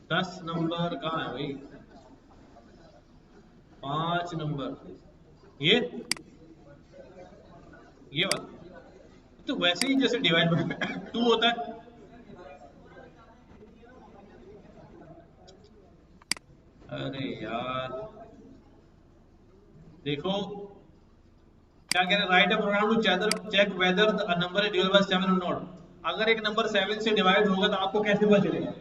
10 number कहाँ है भाई? 5 नंबर ये वाला तो वैसे ही जैसे डिवाइड बाय 2 होता है। अरे यार देखो क्या कह रहे हैं, write a program to check whether the number is divided by 7 और नॉट। अगर एक नंबर 7 से डिवाइड होगा तो आपको कैसे पता चलेगा?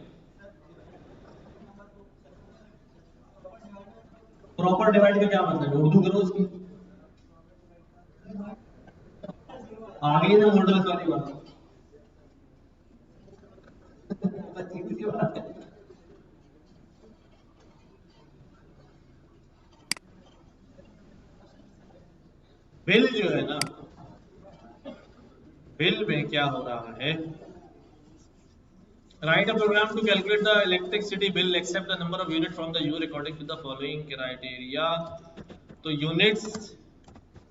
प्रॉपर डिवाइड का क्या मतलब है, उर्दू करो उसकी। आगे ना मॉडल वाली बात बिल जो है ना, बिल में क्या हो रहा है, write a program to calculate the electricity bill accept the number of unit from the user according to the following criteria. तो यूनिट्स,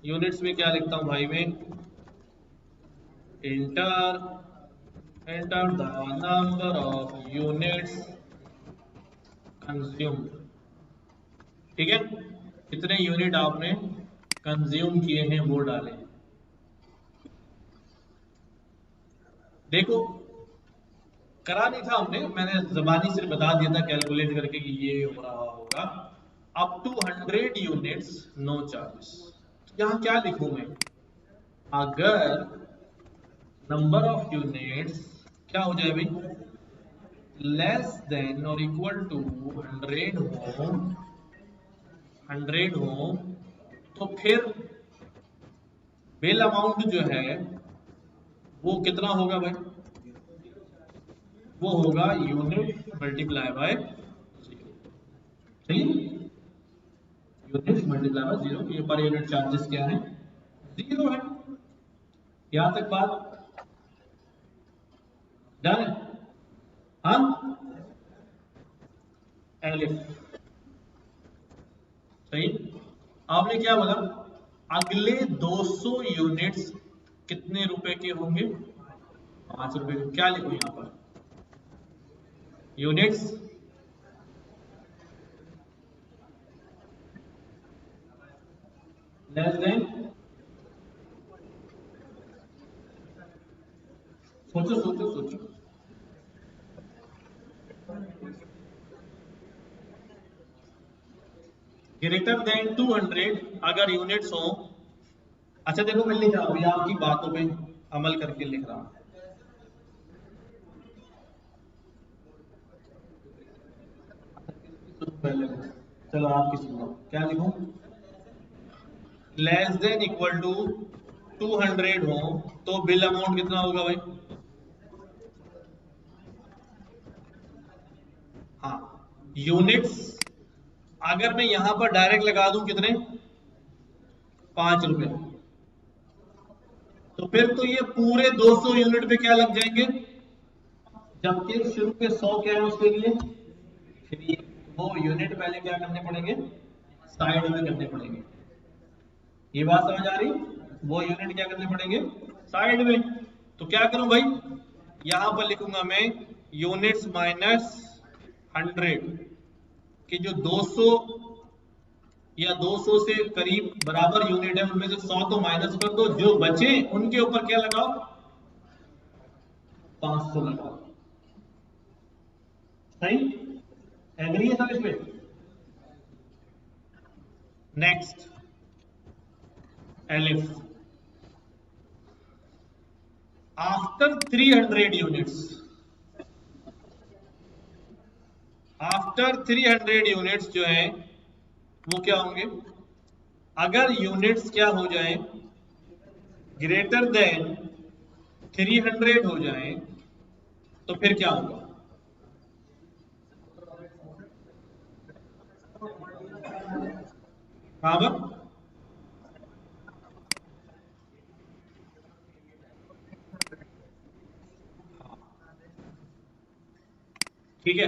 यूनिट्स में क्या लिखता हूं भाई में, enter enter the number of units consumed। ठीक है, कितने यूनिट आपने कंज्यूम किए हैं वो डालें। देखो करा नहीं था हमने, मैंने जबानी सिर्फ बता दिया था कैलकुलेट करके कि ये हो रहा होगा। Up to 100 units no charges. यहां क्या लिखूं मैं, अगर नंबर ऑफ यूनिट्स क्या हो जाए भाई, लेस देन और इक्वल टू 100 हो, 100 हो, तो फिर बिल अमाउंट जो है वो कितना होगा भाई, वो होगा यूनिट मल्टीप्लाई बाय 0। सही, यूनिट मल्टीप्लाई बाय 0। ये पर यूनिट चार्जेस क्या है, 0 है। यहां तक बात डन है? हाँ, एलिफ सही। आपने क्या बोला, अगले 200 यूनिट्स कितने रुपए के होंगे, 5 रुपए के। क्या लिखूं यहां पर, यूनिट्स लेस देन, सोचो सोचो सोचो, ग्रेटर देन 200 अगर यूनिट्स हो। अच्छा देखो मैं लिख रहा हूं, ये आपकी बातों पे अमल करके लिख रहा हूं। पहले चलो आपकी सुनो, क्या लिखूं, लेस देन इक्वल टू 200 हो तो बिल अमाउंट कितना होगा भाई? हाँ, यूनिट्स अगर मैं यहां पर डायरेक्ट लगा दूं कितने, 5 रुपए, तो फिर तो ये पूरे 200 यूनिट पे क्या लग जाएंगे, जबकि शुरू के 100 क्या है उसके लिए फ्री। वो यूनिट पहले क्या करने पड़ेंगे, साइड में करने पड़ेंगे। ये बात समझ आ रही, वो यूनिट क्या करने पड़ेंगे, साइड में। तो क्या करूं भाई, यहां पर लिखूंगा मैं यूनिट्स माइनस 100, कि जो 200 या 200 से करीब बराबर यूनिट है उनमें से 100 तो माइनस कर दो, जो बचे उनके ऊपर क्या लगाओ, 500 लगाओ। सही, एग्री है सब इस पे? Next elif, after 300 units, after 300 units जो है वो क्या होंगे, अगर यूनिट्स क्या हो जाए, ग्रेटर देन 300 हो जाए, तो फिर क्या होगा, बराबर। ठीक है,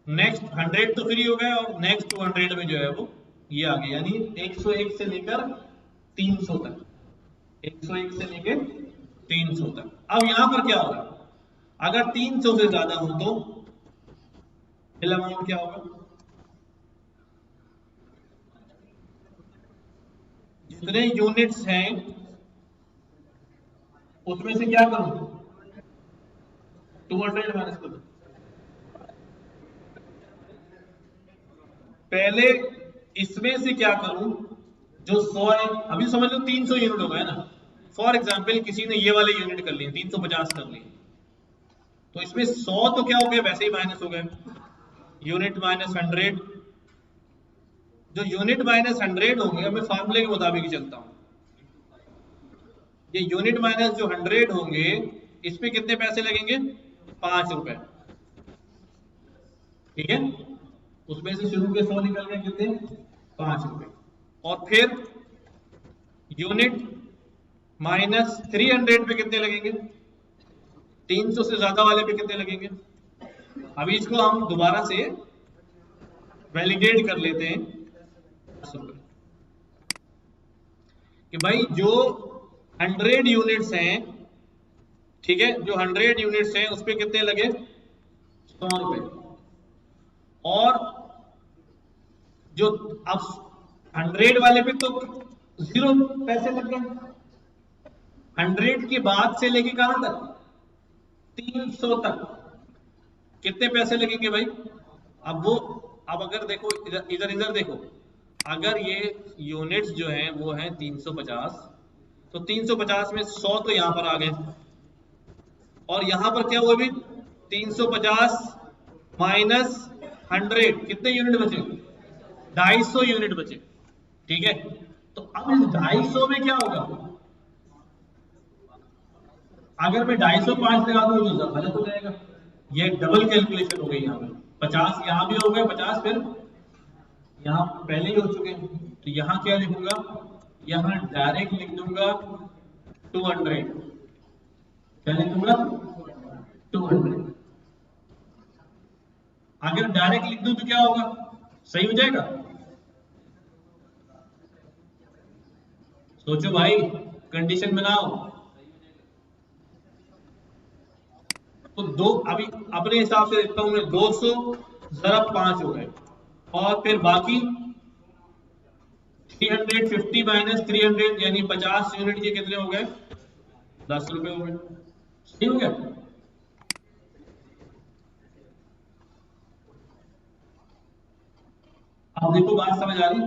नेक्स्ट 100 तो फ्री हो गया और नेक्स्ट 200 में जो है वो ये आ गया, यानी 101 से लेकर 300 तक, 101 से लेकर 300 तक। अब यहां पर क्या होगा, अगर 300 से ज्यादा हो बिल अमाउंट क्या होगा? जितने यूनिट्स हैं उसमें से क्या करूं? 200 माइनस करूं। पहले इसमें से क्या करूं? जो 100 है, अभी समझ लो 300 यूनिट हो गए ना। फॉर एग्जाम्पल किसी ने ये वाले यूनिट कर लिए 350 कर लिए, तो इसमें 100 तो क्या हो गया, वैसे ही माइनस हो गए। यूनिट माइनस 100, जो यूनिट माइनस 100 होंगे, मैं फार्मूले के मुताबिक ही चलता हूँ। ये यूनिट माइनस जो 100 होंगे, इस पे कितने पैसे लगेंगे? 5 रुपए। ठीक है, उसमें से शुरू के 100 निकल गए कितने? 5 रुपए। और फिर यूनिट माइनस 300 पे कितने लगेंगे? 300 से ज्यादा वाले पे कितने लगेंगे? अभी इसको हम दोबारा से वैलिडेट कर लेते हैं कि भाई जो 100 यूनिट्स हैं, ठीक है, जो 100 यूनिट्स हैं उस पे कितने लगे? 100 रुपए। और जो अब 100 वाले पे तो 0 पैसे लग गए। 100 के बाद से लेके कहां तक? 300 तक कितने पैसे लगेंगे भाई? अब वो, अब अगर देखो इधर इधर इधर देखो, अगर ये यूनिट्स जो हैं वो हैं 350, तो 350 में 100 तो यहां पर आ गए, और यहां पर क्या हुआ भी? 350 माइनस 100, कितने यूनिट बचे? 250 यूनिट बचे। ठीक है, तो अब इस 250 में क्या होगा? अगर मैं 250 लगा दूं तो गलत हो जाएगा। ये डबल कैलकुलेशन हो गई यहाँ पे। 50 यहाँ भी हो गए, 50 फिर यहाँ पहले ही हो चुके हैं, तो यहाँ क्या लिखूंगा? यहाँ डायरेक्ट लिख दूंगा 200। क्या लिखूंगा? 200। अगर डायरेक्ट लिख दूं तो क्या होगा? सही हो जाएगा? सोचो भाई, कंडीशन बनाओ। तो दो, अभी अपने हिसाब से देखता हूं मैं, 200 ज़रब 5 हो गए, और फिर बाकी 350 माइनस 300 यानी 50 यूनिट के कितने हो गए? 10 रुपए हो गए। सही हो गया? अब देखो बात समझ आ रही?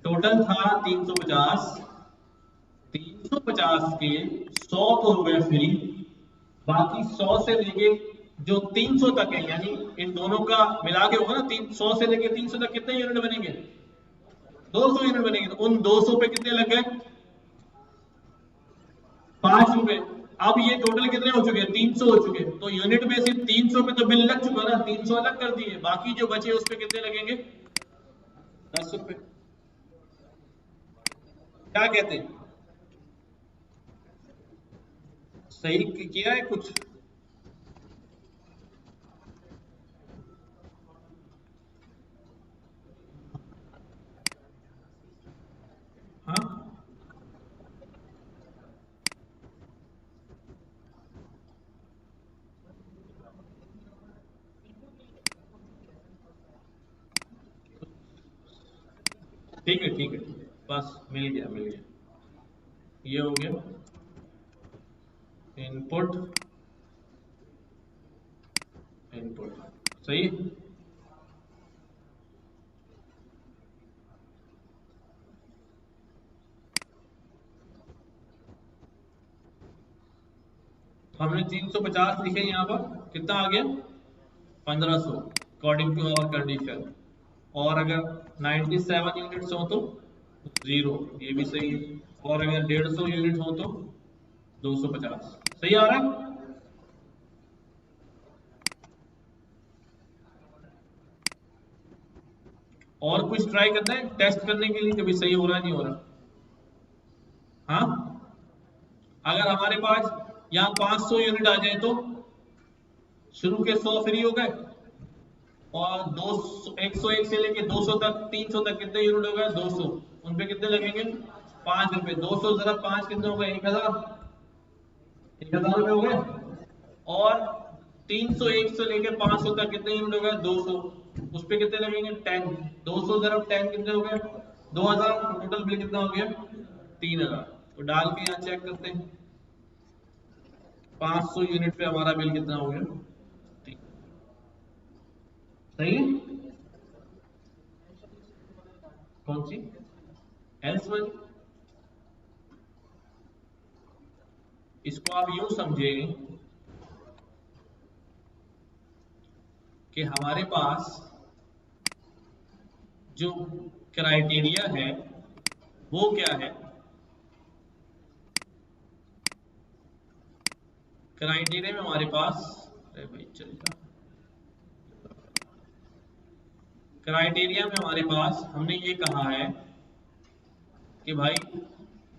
टोटल था 350, 350 के 100 तो हो गए फ्री, बाकी 100 से लेके जो 300 तक है, यानी इन दोनों का मिला के होगा ना, 100 से लेके 300 तक कितने यूनिट बनेंगे? 200 यूनिट बनेंगे। तो उन 200 पे कितने लग गए? 5 रुपए। अब ये टोटल कितने हो चुके हैं? 300 हो चुके हैं। तो यूनिट में सिर्फ 300 पे तो बिल लग चुका ना, 300 अलग कर दिए, बाकी जो बचे उस पे कितने लगेंगे? 10 रुपए। क्या कहते हैं? सही किया है कुछ? हाँ, ठीक है ठीक है ठीक है, बस मिल गया मिल गया। ये हो गया इनपुट, इनपुट सही है। हमने 350 लिखे, यहाँ पर कितना आ गया? 1500 अकॉर्डिंग टू आवर कंडीशन। और अगर 97 यूनिट्स हो तो 0, ये भी सही है। और अगर 150 यूनिट हो तो 250। सही आ रहा है? और कुछ ट्राई करना है टेस्ट करने के लिए कभी सही हो रहा है नहीं हो रहा? हाँ, अगर हमारे पास यहाँ 500 यूनिट आ जाए तो शुरू के 100 फ्री हो गए, और 200 101 से लेके 200 तक 300 तक कितने यूनिट हो गए? 200। उन पे कितने लगेंगे? 5 रुपए। 200 जरा 5 कितने हो गए? 1000। 1000 रुपए हो गए। और 301 से लेके 500 तक कितने यूनिट हो गए? 200। उस पे कितने लगेंगे? 10। 200 × 10 कितने हो गए? 2000। टोटल बिल कितना हो गया? 3000। तो डाल के यहाँ चेक करते हैं 500 यूनिट पे हमारा बिल कितना हो गया? 3। सही है? कौन सी एल्स वाली? इसको आप यूं समझें कि हमारे पास जो क्राइटेरिया है वो क्या है? क्राइटेरिया में हमारे पास, अरे भाई चलेगा, क्राइटेरिया में हमारे पास हमने ये कहा है कि भाई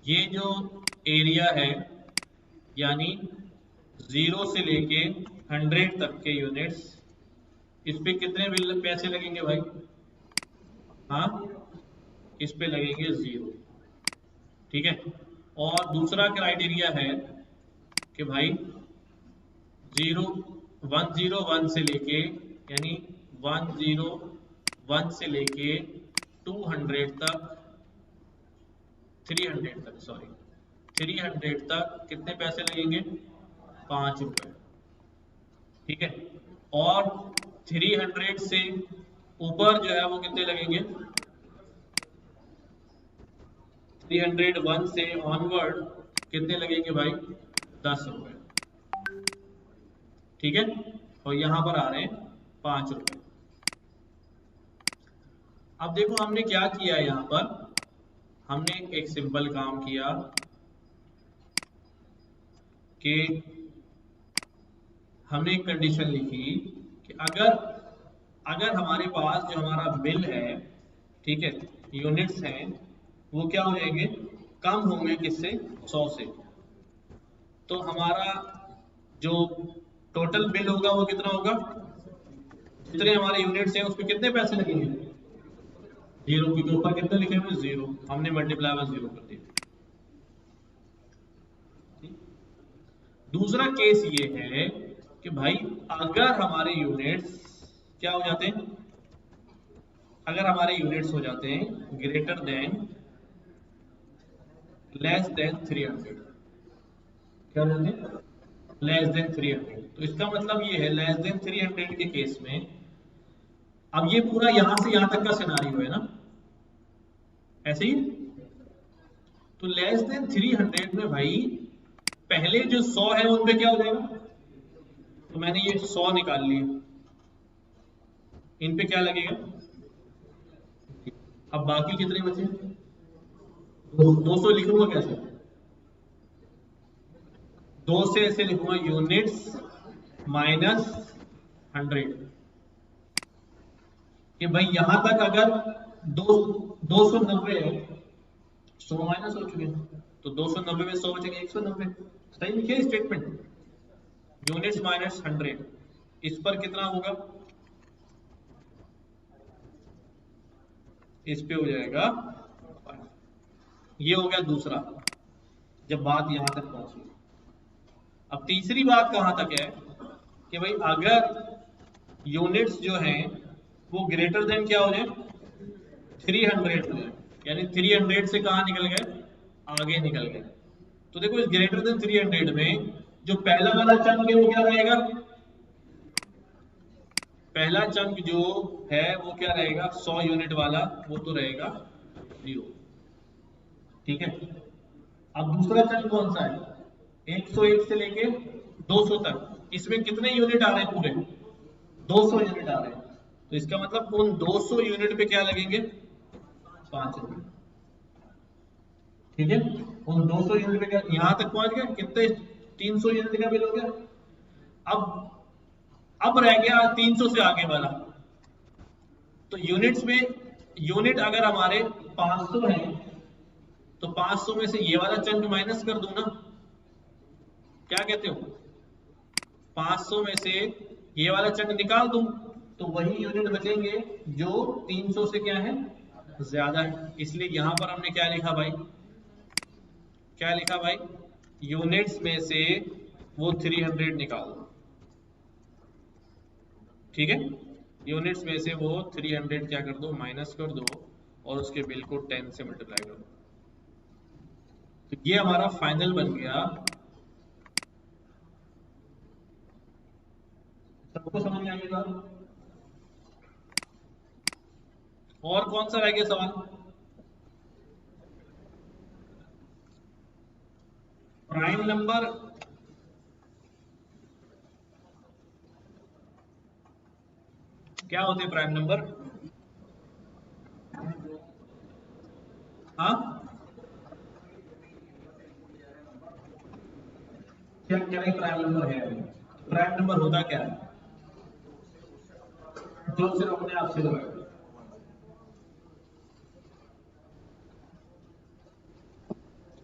ये जो एरिया है यानी 0 से लेके 100 तक के यूनिट्स, इस पे कितने बिल पैसे लगेंगे भाई? हाँ, इस पे लगेंगे 0। ठीक है। और दूसरा क्राइटेरिया है कि भाई 101 से लेके यानी 101 से लेके 200 तक 300 तक, सॉरी 300 तक कितने पैसे लगेंगे? 5 रुपए। ठीक है। और 300 से ऊपर जो है वो कितने लगेंगे? 301 से ऑनवर्ड कितने लगेंगे भाई? 10 रुपए। ठीक है। और यहां पर आ रहे हैं 5 रुपए। अब देखो हमने क्या किया यहां पर, हमने एक सिंपल काम किया कि हमने एक कंडीशन लिखी कि अगर हमारे पास जो हमारा बिल है, ठीक है, यूनिट्स हैं, वो क्या हो जाएंगे? कम होंगे किससे? 100 से। तो हमारा जो टोटल बिल होगा वो कितना होगा? जितने हमारे यूनिट्स हैं उस पर कितने पैसे लगेंगे? 0, क्योंकि ऊपर कितने लिखे हुए? 0। हमने मल्टीप्लाई बाय 0 कर दिया। दूसरा केस ये है कि भाई अगर हमारे यूनिट्स क्या हो जाते हैं? अगर हमारे यूनिट्स हो जाते हैं ग्रेटर देन लेस देन 300। क्या हो जाते हैं? Less than 300। तो इसका मतलब ये है लेस देन 300 के केस में, अब ये पूरा यहां से यहां तक का सिनारियो है ना, ऐसे ही। तो लेस देन 300 में भाई पहले जो 100 है उन पे क्या हो जाएगा? तो मैंने ये 100 निकाल लिए, इन पे क्या लगेगा? अब बाकी कितने बचे? 200 लिखूंगा कैसे? 2 से ऐसे लिखूंगा यूनिट्स माइनस 100 कि भाई यहां तक अगर 290 है, 100 माइनस हो चुके हैं, तो 290 में 100 बचेंगे 190। सही लिखे स्टेटमेंट? यूनिट्स माइनस 100, इस पर कितना होगा? इस पे हो जाएगा। ये हो गया दूसरा, जब बात यहां तक पहुंची। अब तीसरी बात कहां तक है कि भाई अगर यूनिट्स जो हैं वो ग्रेटर देन क्या हो जाए? 300 हो जाए, यानी 300 से कहां निकल गए? आगे निकल गए। तो देखो इस ग्रेटर देन 300 में जो पहला वाला चंक है वो क्या रहेगा? पहला चंक जो है वो क्या रहेगा? 100 यूनिट वाला, वो तो रहेगा 0। ठीक है। अब दूसरा चंक कौन सा है? 101 से लेके 200 तक, इसमें कितने यूनिट आ रहे हैं? पूरे 200 यूनिट आ रहे हैं। तो इसका मतलब उन 200 यूनिट पे क्या लगेंगे? 5 रुपए। ठीक है। उन 200 यूनिट पे क्या, यहां तक पहुंच गए कितने? 300 यूनिट का बिल हो गया। अब रह गया 300 से आगे वाला। तो यूनिट्स में यूनिट अगर हमारे 500 हैं तो 500 में से ये वाला चंक माइनस कर दूं ना, क्या कहते हो? 500 में से ये वाला चंक निकाल दूं तो वही यूनिट बचेंगे जो 300 से क्या है? ज्यादा है। इसलिए यहां पर हमने क्या लिखा भाई? क्या लिखा भाई? यूनिट्स में से वो 300 निकाल दो। ठीक है, यूनिट्स में से वो 300 क्या कर दो, माइनस कर दो, और उसके बिल को 10 से मल्टीप्लाई कर दो। तो ये हमारा फाइनल बन गया। सबको समझ में आएगा? और कौन सा रह गया सवाल? प्राइम नंबर क्या होते हैं? प्राइम नंबर, हाँ क्या क्या प्राइम नंबर है? प्राइम नंबर होता क्या है? जो सिर्फ अपने आप से होगा।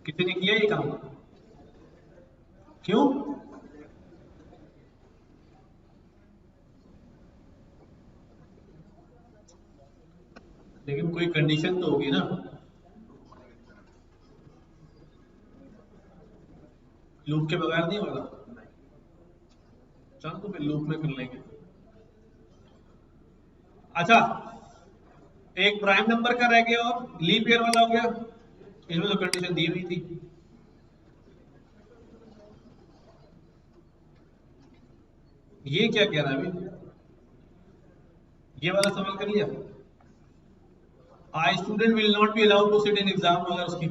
किसी ने किया ये काम? क्यों? लेकिन कोई कंडीशन तो होगी ना। लूप के बगैर नहीं होगा। चलो तो फिर लूप में कर लेंगे। अच्छा, एक प्राइम नंबर का रह गया और लीप ईयर वाला हो गया। इसमें तो कंडीशन दी हुई थी। ये क्या कह रहा है अभी? ये वाला सवाल कर लिया। I student will not be allowed to sit in exam, अगर उसकी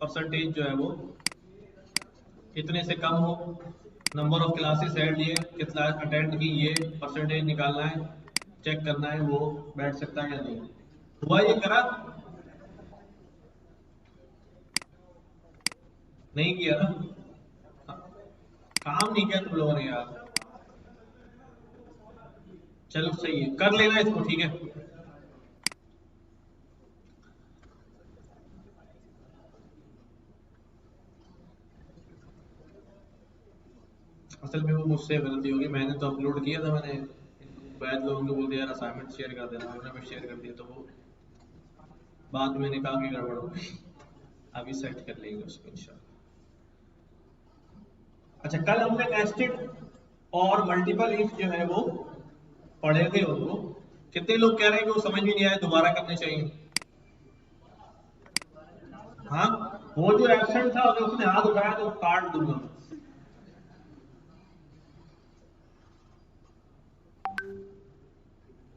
परसेंटेज जो है वो इतने से कम हो। नंबर ऑफ क्लासेस ऐड लिए, कितना अटेंड की, ये परसेंटेज निकालना है, चेक करना है, वो बैठ सकता है या नहीं। हुआ ये करा? नहीं किया ना? काम नहीं किया तुम लोगों ने यार। चलो सही है, कर लेना इसको, ठीक है। असल में वो मुझसे गलती होगी, मैंने तो अपलोड किया था, मैंने बैद लोगों को बोल दिया यार असाइनमेंट शेयर कर देना, उन्होंने भी शेयर कर दिया, तो वो बाद में मैंने कहा कि गड़बड़ हो गई। अभी सेट कर लेंगे उसको इंशाल्लाह। अच्छा, कल हमने नेस्टेड और मल्टीपल इफ जो है वो पढ़े थे उनको। कितने लोग कह रहे हैं कि वो समझ भी नहीं आए, दोबारा करने चाहिए? हाँ, वो जो एब्सेंट था अगर उसने हाथ उठाया तो काट दूंगा।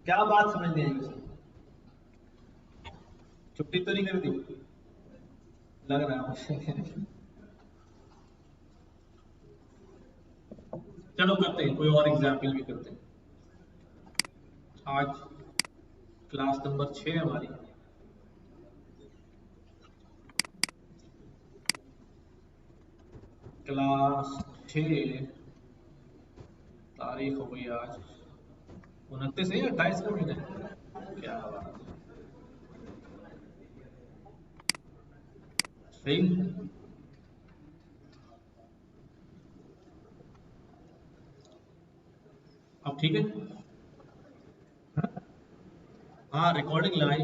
क्या बात समझ नहीं आई उसे? छुट्टी तो नहीं कर दी? लग रहा है मुझे। चलो करते हैं, कोई और एग्जाम्पल भी करते हैं। आज क्लास नंबर 6 हमारी। क्लास 6, तारीख हो गई आज 29 है या 28 का महीना है? क्या बात है, सही। अब ठीक है। हाँ, रिकॉर्डिंग लगाई।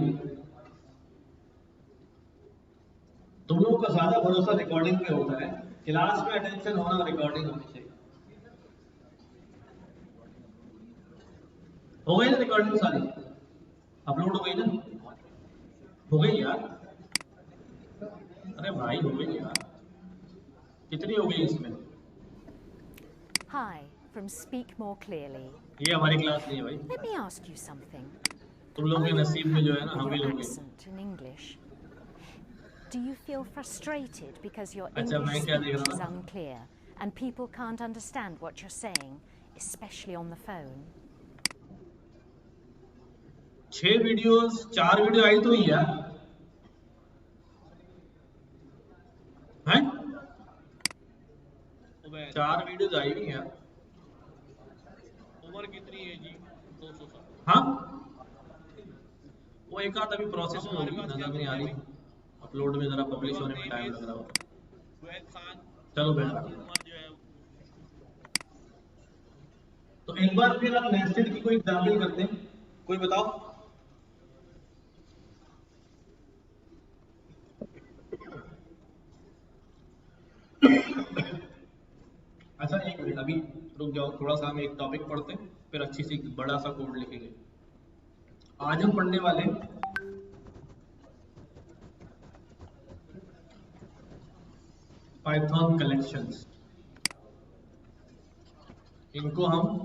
तुम लोगों का ज्यादा भरोसा रिकॉर्डिंग पे होता है। क्लास में अटेंशन होना, रिकॉर्डिंग होनी चाहिए। हो गई ना रिकॉर्डिंग सारी? अपलोड हो गई ना? हो गई यार। अरे भाई हो गई यार। कितनी हो गई इसमें? Hi, from Speak More Clearly. ये हमारी क्लास नहीं है भाई। Let me ask you something. तुम लोग Are के you नसीब में जो है ना, unhappy हम with ही your लोग हैं। accent in English? Do you feel frustrated because your अच्छा, English मैं क्या देख speech रहा is था? unclear and people can't understand what you're saying, especially on the phone? 6 videos, 4 video आई तो ही यार। हैं? 4 वीडियोस आई हुई यार। उम्र कितनी है जी? 207। हाँ, वो एक आध अभी प्रोसेस में होगी, नजर नहीं आ रही। अपलोड में जरा पब्लिश होने में टाइम लग रहा होता। चलो बेटा, तो एक बार फिर हम नेस्टेड की कोई एग्जाम्पल करते हैं। कोई बताओ। अच्छा एक मिनट, अभी रुक जाओ, थोड़ा सा हम एक टॉपिक पढ़ते हैं, फिर अच्छी सी बड़ा सा कोड लिखेंगे। आज हम पढ़ने वाले पाइथन कलेक्शंस। इनको हम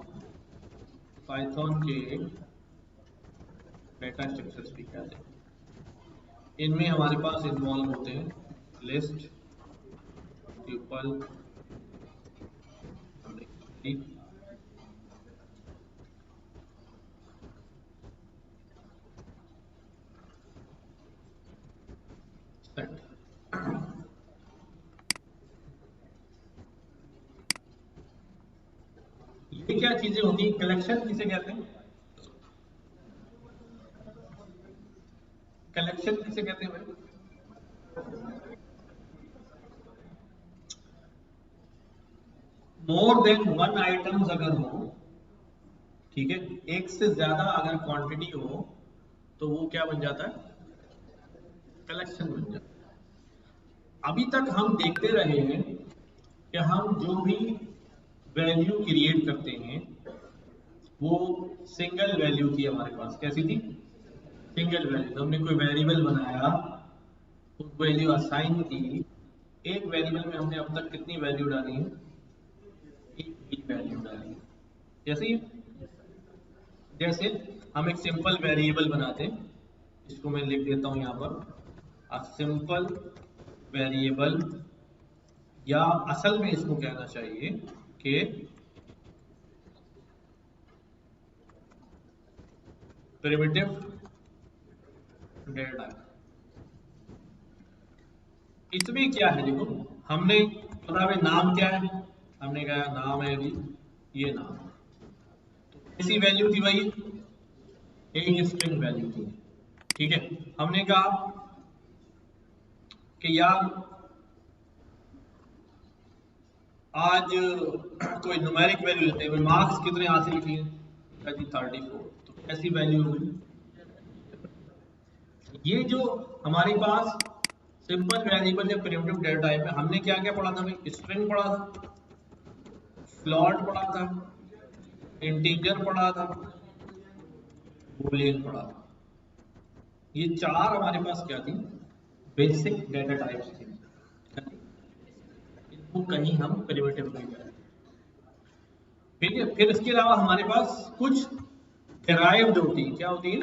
पाइथन के डेटा स्ट्रक्चर्स भी कहते हैं। इनमें हमारे पास इन्वॉल्व होते हैं लिस्ट, ट्यूपल, सेट। ये क्या चीजें होती हैं? कलेक्शन किसे कहते हैं? कलेक्शन किसे कहते हैं भाई? मोर देन वन आइटम्स अगर हो, ठीक है, एक से ज्यादा अगर क्वांटिटी हो तो वो क्या बन जाता है? कलेक्शन बन जाता है। अभी तक हम देखते रहे हैं कि हम जो भी वैल्यू क्रिएट करते हैं वो सिंगल वैल्यू थी हमारे पास। कैसी थी? Single value. हमने कोई वेरिएबल बनाया, उस वैल्यू असाइन की। एक वेरिएबल में हमने अब तक कितनी वैल्यू डाली है? एक ही वैल्यू डाली है। जैसे हम एक सिंपल वेरिएबल बनाते हैं, इसको मैं लिख देता हूं यहां पर, अ सिंपल वेरिएबल, या असल में इसको कहना चाहिए कि प्रिमिटिव डेटा। इसमें क्या है? देखो, हमने पता है नाम क्या है, हमने कहा नाम है जी, ये नाम, तो ऐसी वैल्यू थी भाई, एक स्ट्रिंग वैल्यू थी। ठीक है, हमने कहा कि यार आज कोई न्यूमेरिक वैल्यू लेते हैं, मार्क्स कितने हासिल किए? 34। तो ऐसी वैल्यू होगी। ये जो हमारे पास सिंपल वेरिएबल या प्रिमिटिव डेटा टाइप है, हमने क्या क्या पढ़ा था भाई? स्ट्रिंग पढ़ा था, फ्लोट पढ़ा था, इंटीजर पढ़ा था, बूलियन पढ़ा था। ये चार हमारे पास क्या थी? बेसिक डेटा टाइप्स थी। इनको कहीं हम प्रिमिटिव नहीं करें। ठीक है, फिर इसके अलावा हमारे पास कुछ डेराइव्ड होती है। क्या होती है?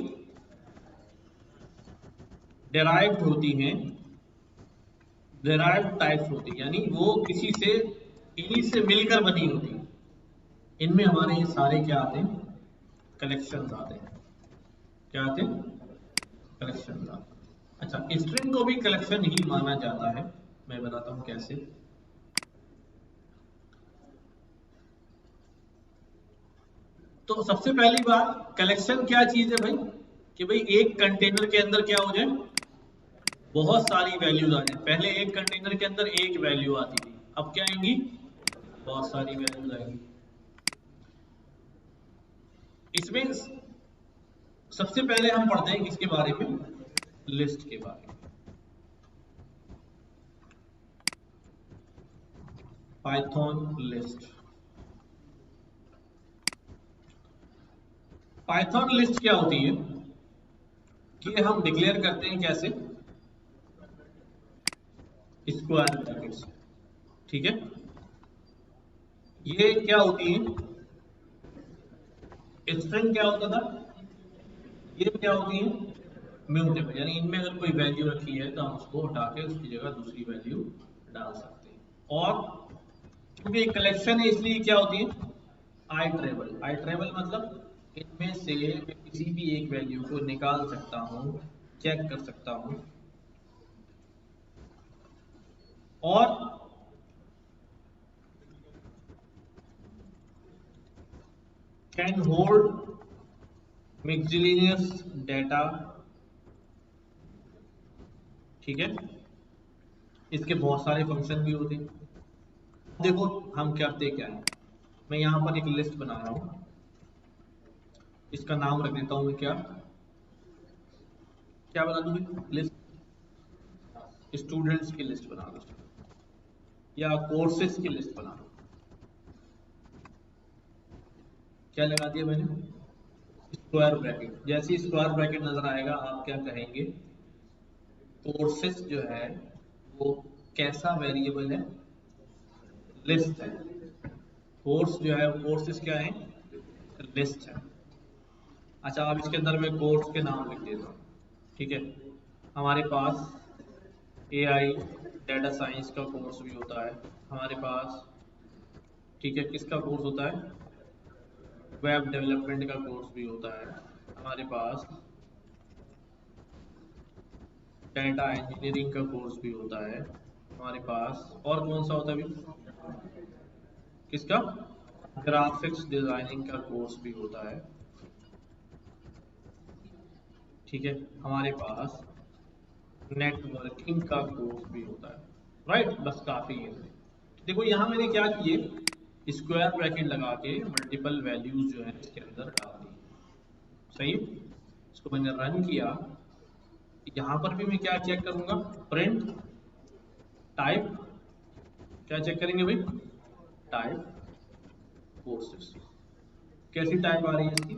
डेराइव्ड होती हैं, डेराइव्ड टाइप्स होती है, यानी वो किसी से, इन्हीं से मिलकर बनी होती है। इनमें हमारे ये सारे क्या आते हैं? कलेक्शंस आते हैं। क्या आते हैं? कलेक्शंस आते हैं। अच्छा, स्ट्रिंग को भी कलेक्शन ही माना जाता है। मैं बताता हूं कैसे। तो सबसे पहली बात, कलेक्शन क्या चीज है भाई? कि भाई एक कंटेनर के अंदर क्या हो जाए? बहुत सारी वैल्यूज आ जाए। पहले एक कंटेनर के अंदर एक वैल्यू आती थी, अब क्या आएंगी? बहुत सारी वैल्यूज आएंगी। इसमें सबसे पहले हम पढ़ते हैं किसके बारे में? लिस्ट के बारे में। Python list. पाइथन लिस्ट क्या होती है कि हम डिक्लेयर करते हैं कैसे? Square brackets. ठीक है, ये क्या होती है? स्ट्रिंग क्या होता था? ये क्या होती है? म्यूटेबल। यानी इनमें अगर कोई वैल्यू रखी है तो हम उसको हटा के उसकी जगह दूसरी वैल्यू डाल सकते हैं। और क्योंकि एक कलेक्शन है इसलिए क्या होती है? आइट्रेबल। आइट्रेबल मतलब इनमें से मैं किसी भी एक वैल्यू को निकाल सकता हूं, चेक कर सकता हूं, और कैन होल्ड मिक्सलिनियस डेटा। ठीक है, इसके बहुत सारे फंक्शन भी होते हैं। देखो हम करते क्या है, मैं यहां पर एक लिस्ट बना रहा हूं, इसका नाम रख देता हूं मैं क्या क्या बना दूं? लिस्ट, स्टूडेंट्स की लिस्ट बना दो, या कोर्सेज की लिस्ट बना दो। क्या लगा दिया मैंने, स्क्वायर ब्रैकेट। जैसे ही स्क्वायर ब्रैकेट नजर आएगा आप क्या कहेंगे, कोर्सेस जो है वो कैसा वेरिएबल है, लिस्ट है। कोर्स जो है कोर्सेस क्या है, लिस्ट है। अच्छा अब इसके अंदर मैं कोर्स के नाम लिख देता हूँ, ठीक है। हमारे पास AI डाटा साइंस का कोर्स भी होता है हमारे पास, ठीक है। किसका कोर्स होता है, वेब डेवलपमेंट का कोर्स भी होता है हमारे पास, डाटा इंजीनियरिंग का कोर्स भी होता है हमारे पास, और कौन सा होता है भी, किसका, ग्राफिक्स डिजाइनिंग का कोर्स भी होता है, ठीक है। हमारे पास नेटवर्किंग का कोर्स भी होता है, राइट। बस काफी है। देखो यहाँ मैंने क्या किए, स्क्वायर ब्रैकेट लगा के मल्टीपल वैल्यूज जो है इसके अंदर डाल दी, सही। इसको मैंने रन किया, यहाँ पर भी मैं क्या चेक करूंगा, प्रिंट टाइप, क्या चेक करेंगे भाई, टाइप कोर्सेस। कैसी टाइप आ रही है इसकी,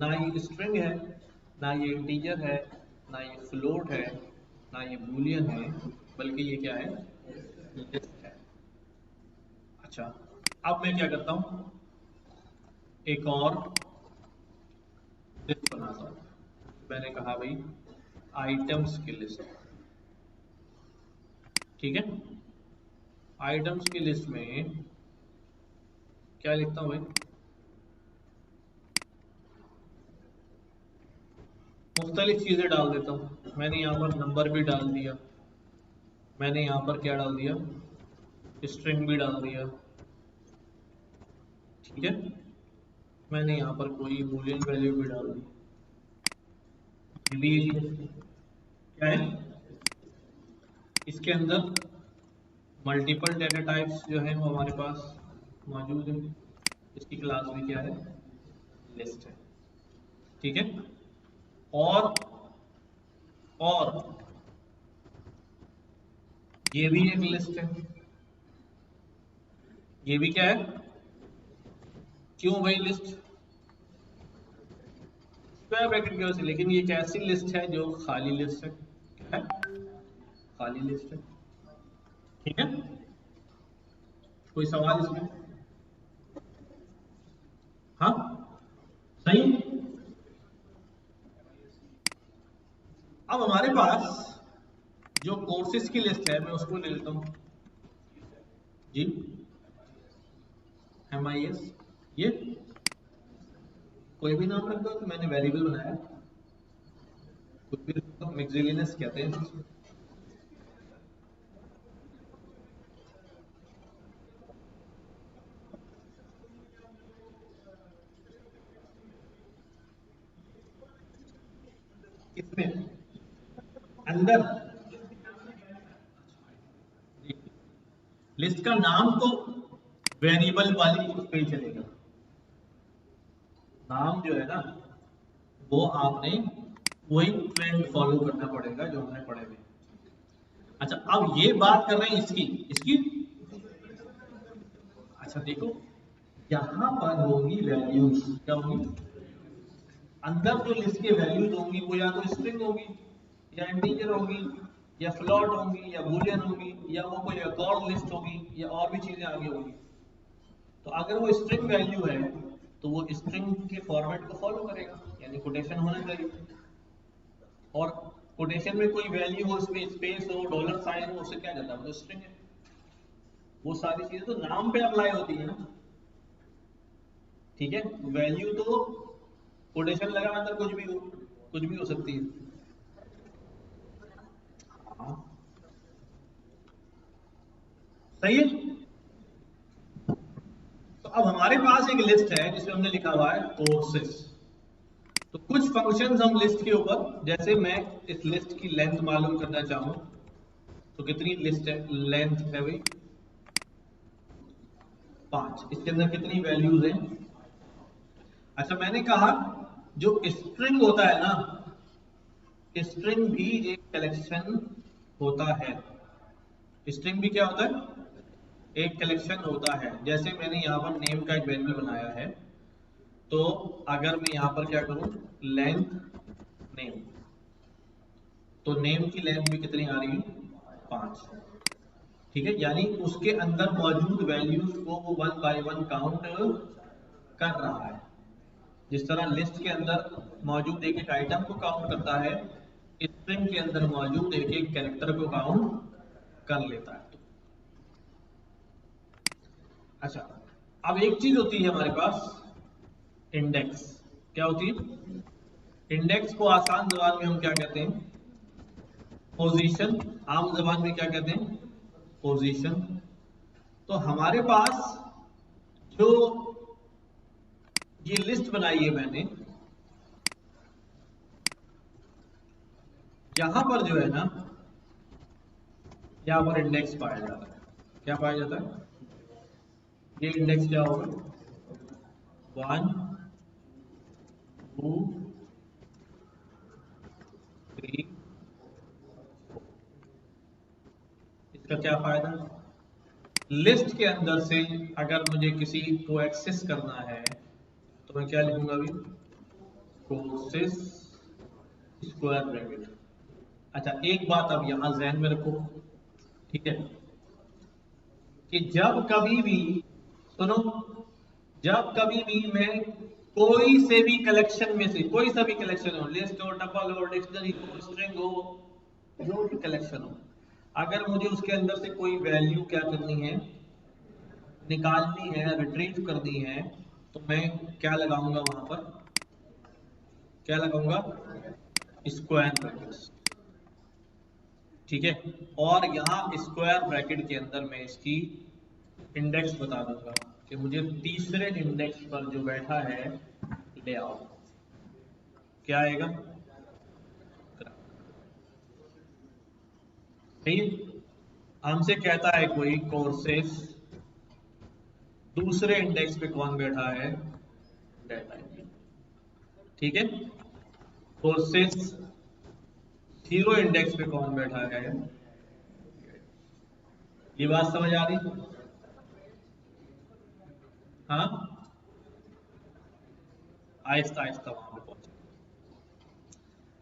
ना ये स्ट्रिंग है, ना ये इंटीजर है, ना ये फ्लोट है, ना ये बूलियन है, बल्कि ये क्या है, लिस्ट है। अच्छा अब मैं क्या करता हूं, एक और लिस्ट बनाता हूं। मैंने कहा भाई आइटम्स की लिस्ट, ठीक है। आइटम्स की लिस्ट में क्या लिखता हूं भाई, मुख्तलिफ चीजें डाल देता हूं। मैंने यहाँ पर नंबर भी डाल दिया, मैंने यहाँ पर क्या डाल दिया, स्ट्रिंग भी डाल दिया, ठीक है। मैंने यहाँ पर कोई बूलियन वैल्यू भी डाल दी, ये क्या है, इसके अंदर मल्टीपल डेटा टाइप्स जो है वो हमारे पास मौजूद है। इसकी क्लास भी क्या है, लिस्ट है, ठीक है। और ये भी एक लिस्ट है, ये भी क्या है, क्यों भाई लिस्ट, स्क्वायर ब्रैकेट की वजह से। लेकिन ये एक ऐसी लिस्ट है जो खाली लिस्ट है, क्या है, खाली लिस्ट है, ठीक है। कोई सवाल इसमें, हाँ सही। अब हमारे पास जो कोर्सेज की लिस्ट है मैं उसको ले लेता हूं जी, MIS, ये कोई भी नाम रख दो, तो मैंने वेरिएबल बनाया, कुछ भी रख दो, मिक्सिलिनस कहते हैं इसको। इसमें अंदर लिस्ट का नाम तो वेरिएबल वाली उस पे ही चलेगा, नाम जो है ना वो आपने वही ट्रेंड फॉलो करना पड़ेगा जो हमने पढ़े हुए। अच्छा अब ये बात कर रहे हैं इसकी इसकी, अच्छा देखो यहां पर होगी वैल्यूज, क्या होगी, अंदर जो लिस्ट के वैल्यूज होंगी वो या तो स्ट्रिंग होगी, या इंटीजर होगी, या फ्लोट होगी, या बूलियन होगी, या वो कोई एक और लिस्ट होगी, या और भी चीजें आगे होगी। तो अगर वो स्ट्रिंग वैल्यू है तो वो स्ट्रिंग के फॉर्मेट को फॉलो करेगा, यानी कोटेशन होना चाहिए। और कोटेशन में कोई वैल्यू हो, उसमें स्पेस हो, डॉलर साइन हो, उससे क्या जाता है, वो तो स्ट्रिंग है। वो सारी चीजें तो नाम पे अप्लाई होती है ना, ठीक है। वैल्यू तो कोटेशन लगा अंदर कुछ भी हो सकती है, हाँ सही है। तो अब हमारे पास एक लिस्ट है जिसमें हमने लिखा हुआ है कोर्सेस। तो कुछ फंक्शंस हम लिस्ट के ऊपर, जैसे मैं इस लिस्ट की लेंथ मालूम करना चाहूं तो कितनी लिस्ट है, लेंथ है भाई 5, इसके अंदर कितनी वैल्यूज हैं। अच्छा मैंने कहा जो स्ट्रिंग होता है ना, स्ट्रिंग भी एक कलेक्शन होता है, स्ट्रिंग भी क्या होता है, एक कलेक्शन होता है। जैसे मैंने यहाँ पर नेम का एक वेरिएबल बनाया है, तो अगर मैं यहां पर क्या करूं, लेंथ नेम, तो नेम की लेंथ भी कितनी आ रही है, 5। ठीक है, यानी उसके अंदर मौजूद वैल्यूज को वो 1 बाय 1 काउंट कर रहा है। जिस तरह लिस्ट के अंदर मौजूद एक एक आइटम को काउंट करता है, स्ट्रिंग के अंदर मौजूद एक एक कैरेक्टर को काउंट कर लेता है। अच्छा, अब एक चीज होती है हमारे पास इंडेक्स। क्या होती है? इंडेक्स को आसान जबान में हम क्या कहते हैं, पोजीशन। आम जबान में क्या कहते हैं, पोजीशन। तो हमारे पास जो ये लिस्ट बनाई है मैंने, यहां पर जो है ना, यहां पर इंडेक्स पाया जाता है। क्या पाया जाता है? ये इंडेक्स क्या होगा, 1 2 3। इसका क्या फायदा? लिस्ट के अंदर से अगर मुझे किसी को एक्सेस करना है तो मैं क्या लिखूंगा अभी, कोर्सेस स्क्वायर ब्रैकेट। अच्छा, एक बात अब यहां ध्यान में रखो, ठीक है, कि जब कभी भी, सुनो, जब कभी भी मैं कोई से भी कलेक्शन में से, कोई सा भी कलेक्शन हो, लिस्ट हो, टपल हो, डिक्शनरी हो, स्ट्रिंग हो, जो भी कलेक्शन हो, अगर मुझे उसके अंदर से कोई वैल्यू क्या करनी है, निकालनी है, रिट्रीव करनी है, तो मैं क्या लगाऊंगा वहां पर, क्या लगाऊंगा, स्क्वायर ब्रैकेट्स। ठीक है, और यहां स्क्वायर ब्रैकेट के अंदर मैं इसकी इंडेक्स बता दूंगा कि मुझे तीसरे इंडेक्स पर जो बैठा है ले आओ। क्या आएगा, सही। हमसे कहता है कोई कोर्सेस, दूसरे इंडेक्स पे कौन बैठा है, डाटा। ठीक है, कोर्सेस 0 इंडेक्स पे कौन बैठा है, ये बात समझ आ रही? हाँ, आहिस्ता आहिस्ता वहां पे पहुंचे।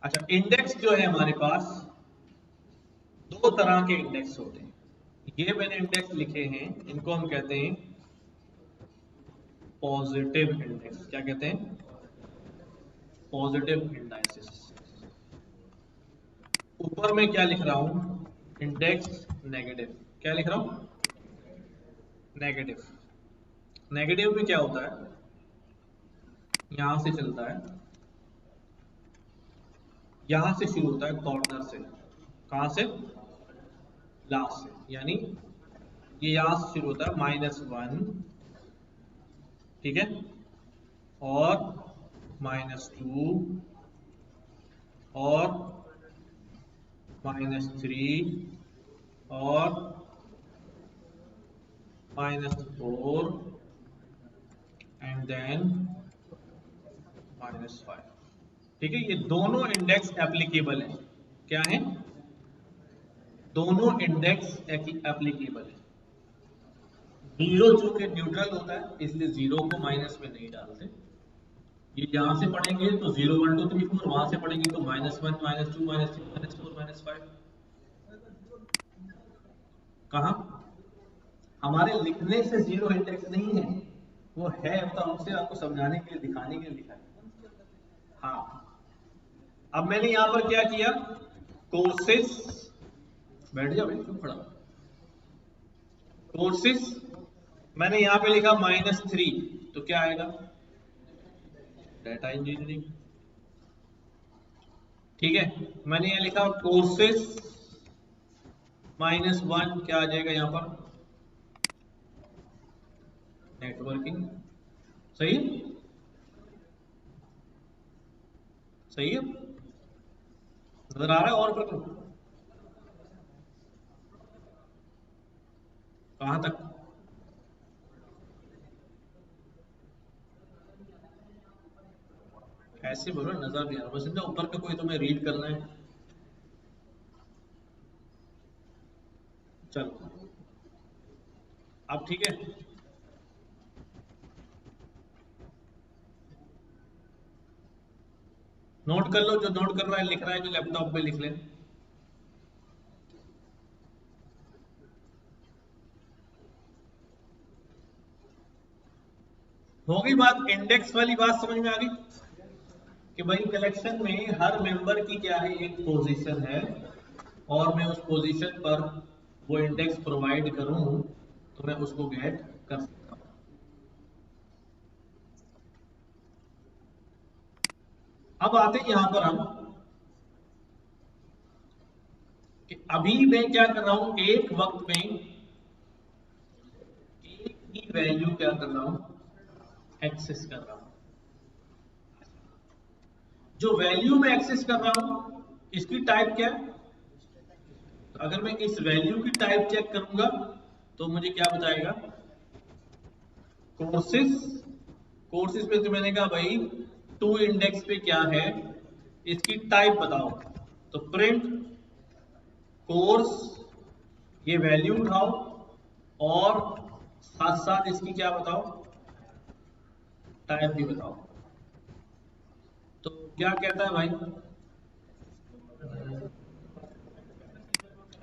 अच्छा, इंडेक्स जो है हमारे पास, दो तरह के इंडेक्स होते हैं। ये मैंने इंडेक्स लिखे हैं, इनको हम कहते हैं पॉजिटिव इंडेक्स। क्या कहते हैं, पॉजिटिव इंडाइसेस। ऊपर में क्या लिख रहा हूं, इंडेक्स नेगेटिव। क्या लिख रहा हूं, नेगेटिव। नेगेटिव में क्या होता है, यहां से चलता है, यहां से शुरू होता है कॉर्नर से, कहां से, लास्ट से, यानी ये यहां से शुरू होता है -1, ठीक है, और -2 और -3 और -4 एंड देन -5। ठीक है, ये दोनों इंडेक्स एप्लीकेबल है। क्या है, दोनों इंडेक्स एप्लीकेबल है। जीरो चूंकि न्यूट्रल होता है, इसलिए जीरो को माइनस में नहीं डालते। ये यहां से पढ़ेंगे तो 0 1 2 3 4, वहां से पढ़ेंगे तो -1 -2 -3 -4 -5। कहा, हमारे लिखने से जीरो इंडेक्स नहीं है, वो है तो हमसे आपको समझाने के लिए, दिखाने के लिए लिखा है। हाँ, अब मैंने यहां पर क्या किया, कोर्सेस, बैठ जा भाई, क्यों खड़ा, कोर्सेस मैंने यहां पे लिखा -3, तो क्या आएगा, डाटा इंजीनियरिंग। ठीक है, मैंने यहां लिखा कोर्सेस -1, क्या आ जाएगा यहां पर, नेटवर्किंग। सही है, सही है, नजर आ रहा है और पर कहां तक, ऐसे बोलो, नजर नहीं आ रहा, बस ऊपर का कोई तुम्हें रीड करना है। चलो, अब ठीक है, नोट कर लो, जो नोट कर रहा है लिख रहा है, जो लैपटॉप पे लिख ले। होगी बात, इंडेक्स वाली बात समझ में आ गई कि भाई कलेक्शन में हर मेंबर की क्या है, एक पोजीशन है, और मैं उस पोजीशन पर वो इंडेक्स प्रोवाइड करूं तो मैं उसको गेट कर सकता हूं। अब आते हैं यहां पर हम कि अभी मैं क्या कर रहा हूं, एक वक्त में एक ही वैल्यू क्या कर रहा हूं, एक्सेस कर रहा हूं। जो वैल्यू में एक्सेस कर रहा हूं इसकी टाइप क्या है, तो अगर मैं इस वैल्यू की टाइप चेक करूंगा तो मुझे क्या बताएगा, कोर्सेस। कोर्सेस में तो मैंने कहा भाई टू इंडेक्स पे क्या है, इसकी टाइप बताओ, तो प्रिंट कोर्स, ये वैल्यू उठाओ और साथ साथ इसकी क्या बताओ, टाइप भी बताओ। तो क्या कहता है भाई,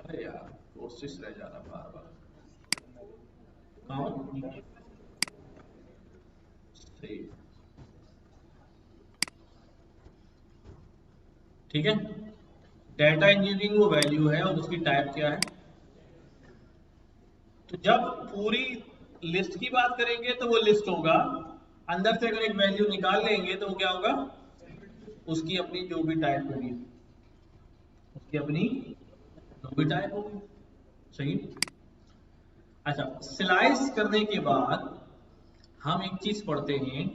अरे यार कोर्सेस रह जा रहा बार बार, हाँ सही, ठीक है। डेटा इंजीनियरिंग वो वैल्यू है और उसकी टाइप क्या है। तो जब पूरी लिस्ट की बात करेंगे तो वो लिस्ट होगा, अंदर से अगर एक वैल्यू निकाल लेंगे तो वो क्या होगा, उसकी अपनी जो भी टाइप होगी, उसकी अपनी जो भी टाइप होगी, सही। अच्छा, स्लाइस करने के बाद हम एक चीज पढ़ते हैं,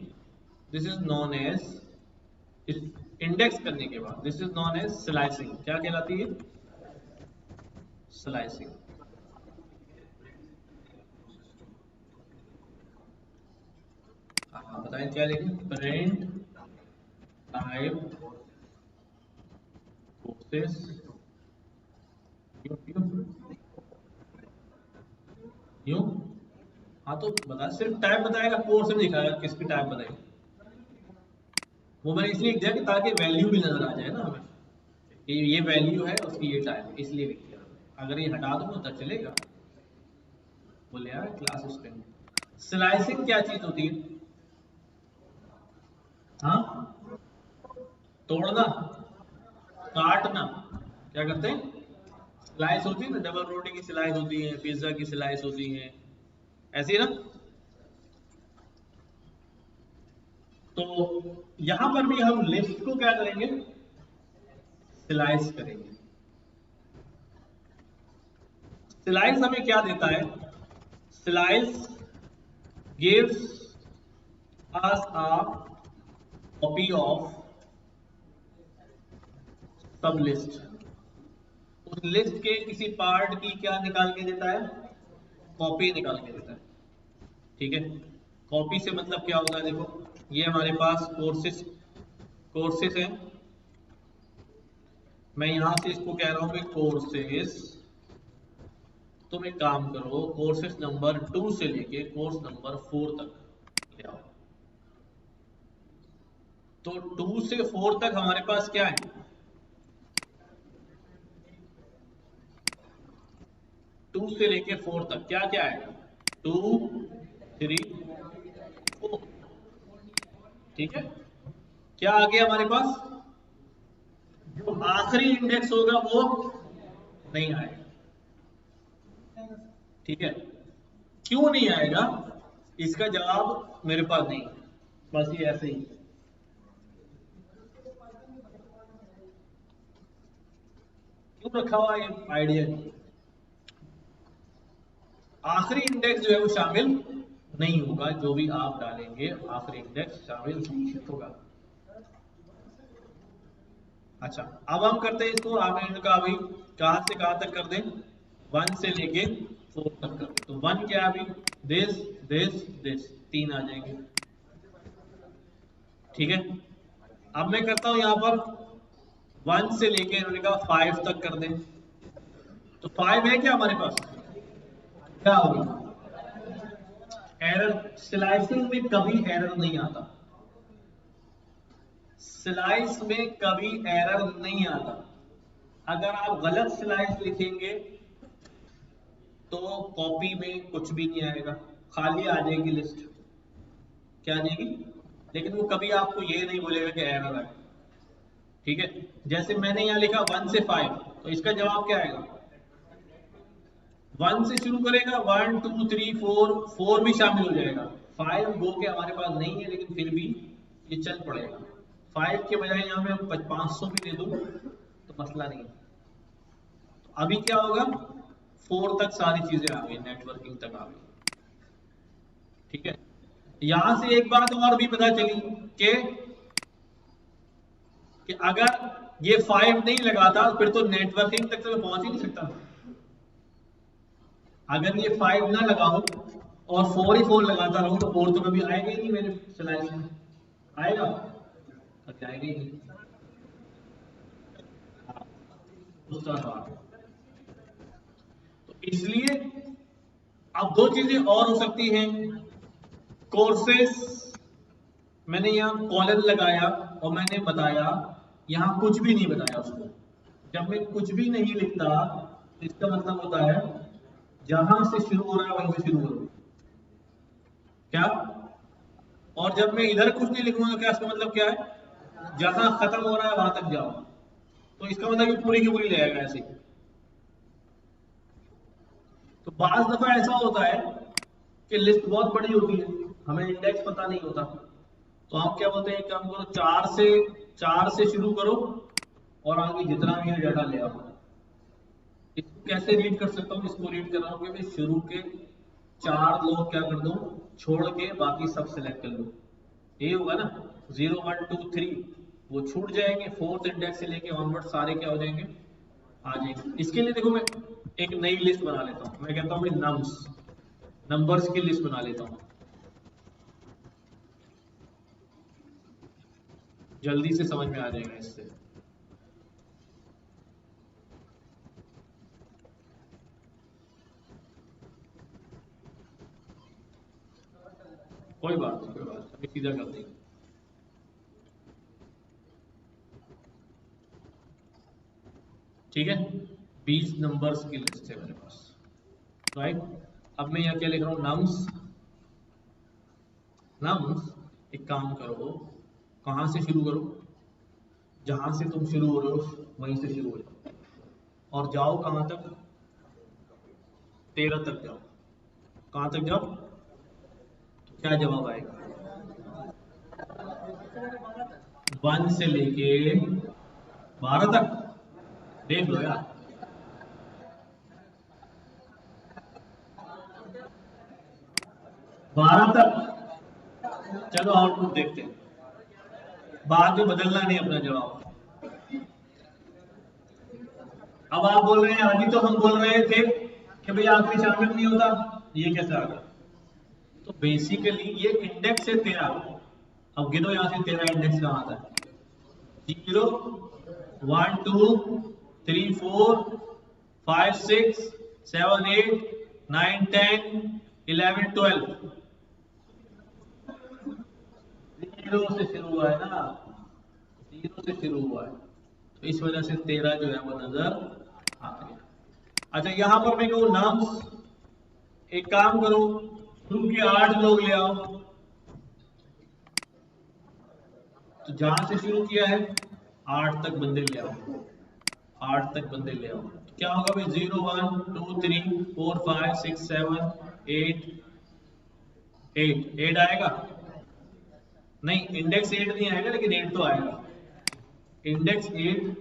this is known as, index करने के बाद this is known as slicing. क्या कहलाती है, स्लाइसिंग। हाँ बताएं क्या लिखें, प्रिंट टाइप कोर्सेस, यूं। हाँ तो बता, सिर्फ टाइप बताएगा, कोर्स में दिखाएगा किसकी टाइप बताएगी। वो मैंने इसलिए दिया कि ताकि वैल्यू भी नजर आ जाए ना हमें, कि ये वैल्यू है उसकी ये टाइप, इसलिए लिख दिया। अगर ये हटा दो तो चलेगा, बोले यार क्लास स्ट्रिंग। स्लाइसिंग क्या चीज होती है, हाँ तोड़ना, काटना, क्या करते हैं, स्लाइस होती है ना, डबल रोटी की स्लाइस होती है, पिज्जा की स्लाइस होती है, ऐसी है ना। तो यहां पर भी हम लिस्ट को क्या करेंगे, स्लाइस करेंगे। स्लाइस हमें क्या देता है, slice gives us a copy of सब लिस्ट। उस लिस्ट के किसी पार्ट की क्या निकाल के देता है, कॉपी निकाल के देता है, ठीक है। कॉपी से मतलब क्या होता है, देखो ये हमारे पास कोर्सेस, कोर्सेस है, मैं यहां से इसको कह रहा हूं कि कोर्सेस, तुम एक काम करो, कोर्सेस नंबर 2 से लेके कोर्स नंबर 4 तक ले आओ। तो 2 से 4 तक हमारे पास क्या है, 2 से लेके 4 तक क्या क्या है, 2 3 4, ठीक है। क्या आ गया हमारे पास, जो आखिरी इंडेक्स होगा वो नहीं आएगा, ठीक है। क्यों नहीं आएगा, इसका जवाब मेरे पास नहीं है, बस ये ऐसे ही क्यों रखा हुआ, ये आइडिया नहीं। आखिरी इंडेक्स जो है वो शामिल नहीं होगा, जो भी आप डालेंगे आखिरी इंडेक्स शामिल नहीं होगा। अच्छा, अब हम करते हैं इसको, आपने कहा अभी कहां से कहां तक कर दें, 1 से लेके 4 तक कर दें। तो 1 क्या है अभी, दिस दिस दिस, 3 आ जाएंगे, ठीक है। अब मैं करता हूं यहां पर 1 से लेके इन्होंने कहा 5 तक कर दें, तो 5 है क्या हमारे पास, क्या होगी, एरर। स्लाइसिंग में कभी एरर नहीं आता, स्लाइस में कभी एरर नहीं आता। अगर आप गलत स्लाइस लिखेंगे तो कॉपी में कुछ भी नहीं आएगा, खाली आ जाएगी लिस्ट। क्या आ जाएगी? लेकिन वो कभी आपको ये नहीं बोलेगा कि एरर है। ठीक है, जैसे मैंने यहाँ लिखा 1 से 5, तो इसका जवाब क्या आएगा? 1 से शुरू करेगा, 1 2 3 4 भी शामिल हो जाएगा। 5 गो के हमारे पास नहीं है, लेकिन फिर भी ये चल पड़ेगा। 5 के बजाय यहाँ में 500 भी दे दूं तो मसला नहीं है। तो अभी क्या होगा? 4 तक सारी चीजें आ गई, नेटवर्किंग तक आ गई। ठीक है, यहां से एक बात और भी पता चली कि अगर ये 5 नहीं लगाता फिर तो नेटवर्किंग तक तो मैं पहुंच ही नहीं सकता। अगर ये 5 ना लगाऊं और 4 ही 4 लगाता रहूं तो 4 तो कभी आएगा ही नहीं मेरे स्लाइस में। आएगा? कभी आएगा ही नहीं। दूसरा सवाल, तो इसलिए अब दो चीजें और हो सकती हैं। कोर्सेस, मैंने यहाँ कॉलन लगाया और मैंने बताया, यहाँ कुछ भी नहीं बताया उसको। जब मैं कुछ भी नहीं लिखता इसका मतलब होता है जहां से शुरू हो रहा है वहीं से शुरू करो। क्या? और जब मैं इधर कुछ नहीं लिखूंगा क्या इसका मतलब क्या है? जहां खत्म हो रहा है वहां तक जाओ। तो इसका मतलब कि पूरी की पूरी ले आएगा ऐसे। तो बाज दफा ऐसा होता है कि लिस्ट बहुत बड़ी होती है, हमें इंडेक्स पता नहीं होता, तो आप क्या बोलते हैं, काम करो 4 से शुरू करो और आगे जितना भी डाटा ले आओ। इसको कैसे रीड कर सकता हूँ? इसको रीड कर रहा हूँ कि शुरू के 4 लोग क्या कर दो, छोड़ के बाकी सब सिलेक्ट कर लो। ये होगा ना 0 1 2 3, वो छूट जाएंगे। 4th इंडेक्स से लेके ऑनवर्ड सारे क्या हो जाएंगे, आ जाएंगे। इसके लिए देखो मैं एक नई लिस्ट बना लेता हूँ। मैं कहता हूँ नम्स, नंबर्स की लिस्ट बना लेता हूँ, जल्दी से समझ में आ जाएगा इससे। कोई बात नहीं, कोई बात नहीं, सीधा कर देंगे। ठीक है, 20 नंबर्स की लिस्ट है मेरे पास, राइट। अब मैं यहाँ क्या लिख रहा हूँ, नम्स। नम्स, एक काम करो, कहां से शुरू करो? जहां से तुम शुरू हो रहे हो वहीं से शुरू हो जाओ और जाओ कहां तक? 13 तक जाओ। कहां तक जाओ? तो क्या जवाब आएगा? 1 से लेके 12 तक। देख लो यार, बारह तक। चलो आउटपुट देखते हैं, बाद में बदलना नहीं अपना जवाब। अब आप बोल रहे हैं अभी तो हम बोल रहे थे कि भाई आखिरी शामिल नहीं होता, ये कैसे आ गया? तो बेसिकली ये इंडेक्स है 13। अब गिनो यहां से 13 इंडेक्स कहां आता है? 0 1 2 3 4 5 6 7 8 9 10 11 12। 0 से शुरू हुआ है ना, 0 से शुरू हुआ है, तो इस वजह से 13 जो है वो नजर आ गया। अच्छा, यहां पर मैं कहूं नाम्स, एक काम करो, शुरू के 8 लोग ले आओ। तो जहां से शुरू किया है 8 तक बंदे ले आओ, 8 तक बंदे ले आओ। तो क्या होगा भाई, 0 1 2 3 4 5 6 7 8 8 आएगा? नहीं, इंडेक्स 8 नहीं आएगा, लेकिन 8 तो आएगा। इंडेक्स 8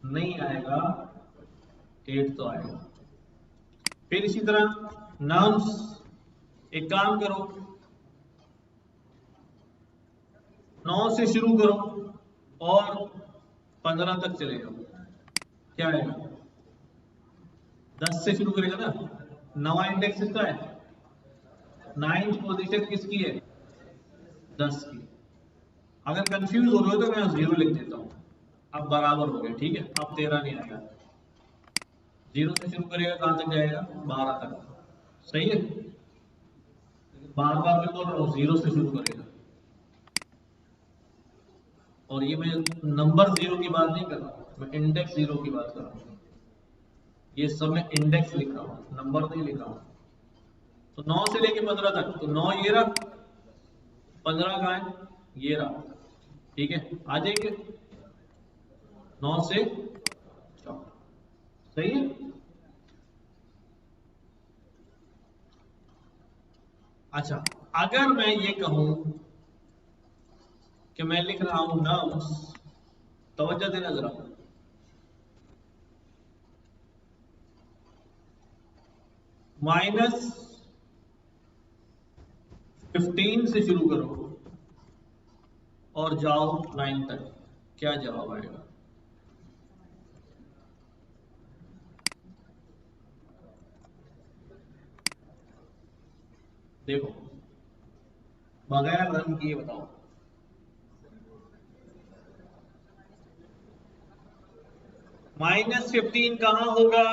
नहीं आएगा, 8 तो आएगा। फिर इसी तरह नाउन्स, एक काम करो, 9 से शुरू करो और 15 तक चले जाओ। क्या आएगा? 10 से शुरू करेगा ना, नवा इंडेक्स किसका है? 9th पोजीशन किसकी है? 10 की। अगर कंफ्यूज हो रहे हो तो मैं 0 लिख देता हूं। अब बराबर हो गया, ठीक है। अब 13 नहीं आएगा, 0 से शुरू करेगा, कहां तक जाएगा? 12 तक। सही है, बार बार मैं बोल रहा हूं 0 से शुरू करेगा। और ये मैं नंबर 0 की बात नहीं कर रहा हूँ, मैं इंडेक्स 0 की बात कर रहा हूँ। ये सब मैं इंडेक्स लिख रहा हूँ, नंबर नहीं लिख रहा हूँ। तो 9 से लेके 15 तक, तो 9 ये रहा, 15 कहाँ है, ये रहा, ठीक है, आ जाएंगे 9 से 14, सही है। अच्छा, अगर मैं ये कहूं कि मैं लिख रहा हूं नम्स, तवज्जो देना जरा, -15 से शुरू करो और जाओ 9 तक, क्या जवाब आएगा? देखो, बगैर रन किए बताओ। -15 कहां होगा?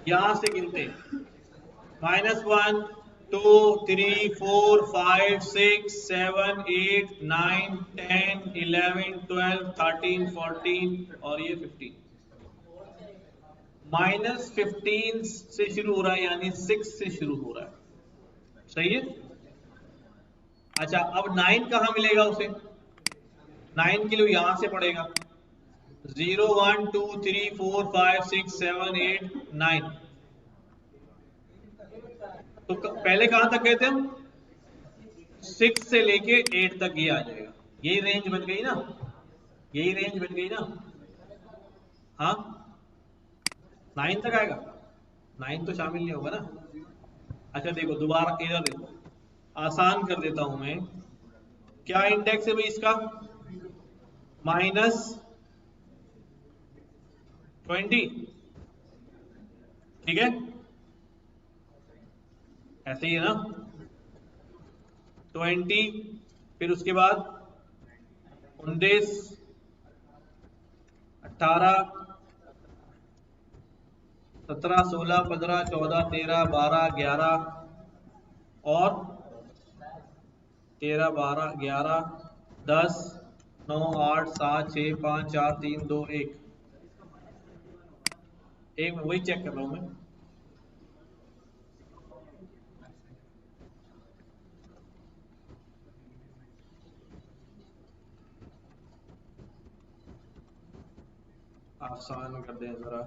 यहां से गिनते, -1 2 3 4 5 6 7 8 9 10 11 12 13 14 और ये 15। -15 से शुरू हो रहा है, यानी 6 से शुरू हो रहा है, सही है। अच्छा, अब 9 कहां मिलेगा उसे? 9 के लिए यहां से पड़ेगा 0 1 2 3 4 5 6 7 8 9। तो पहले कहां तक गए थे हम? 6 से लेके 8 तक ये आ जाएगा, यही रेंज बन गई ना, यही रेंज बन गई ना। हाँ, 9 तक आएगा, 9 तो शामिल नहीं होगा ना। अच्छा देखो, दोबारा इधर देखो, आसान कर देता हूं मैं। क्या इंडेक्स है भाई इसका? -20, ठीक है, ऐसे ही है ना, 20, फिर उसके बाद 19 18 17 16 15 14 13 12 11 और 13 12 11 10 9 8 7 6 5 4 3 2 1। एक मैं वही चेक कर रहा हूं मैं। आसान कर दें जरा,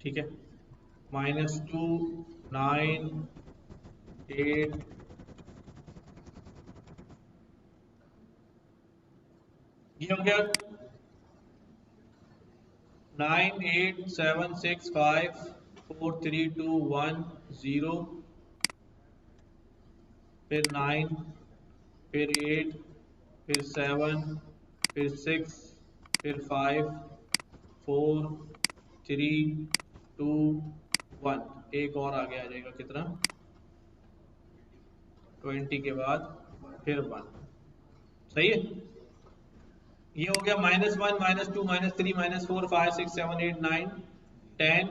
ठीक है, -2 9 8 ये हो गया 9 8 7 6 5 4 3 2 1 0, फिर 9, फिर 8, फिर 7, फिर 6, फिर 5 4 3 2 1, एक और आगे आ जाएगा, कितना? 20 के बाद फिर 1, सही है। ये हो गया -1 -2 -3 -4 5 6 7 8 9 10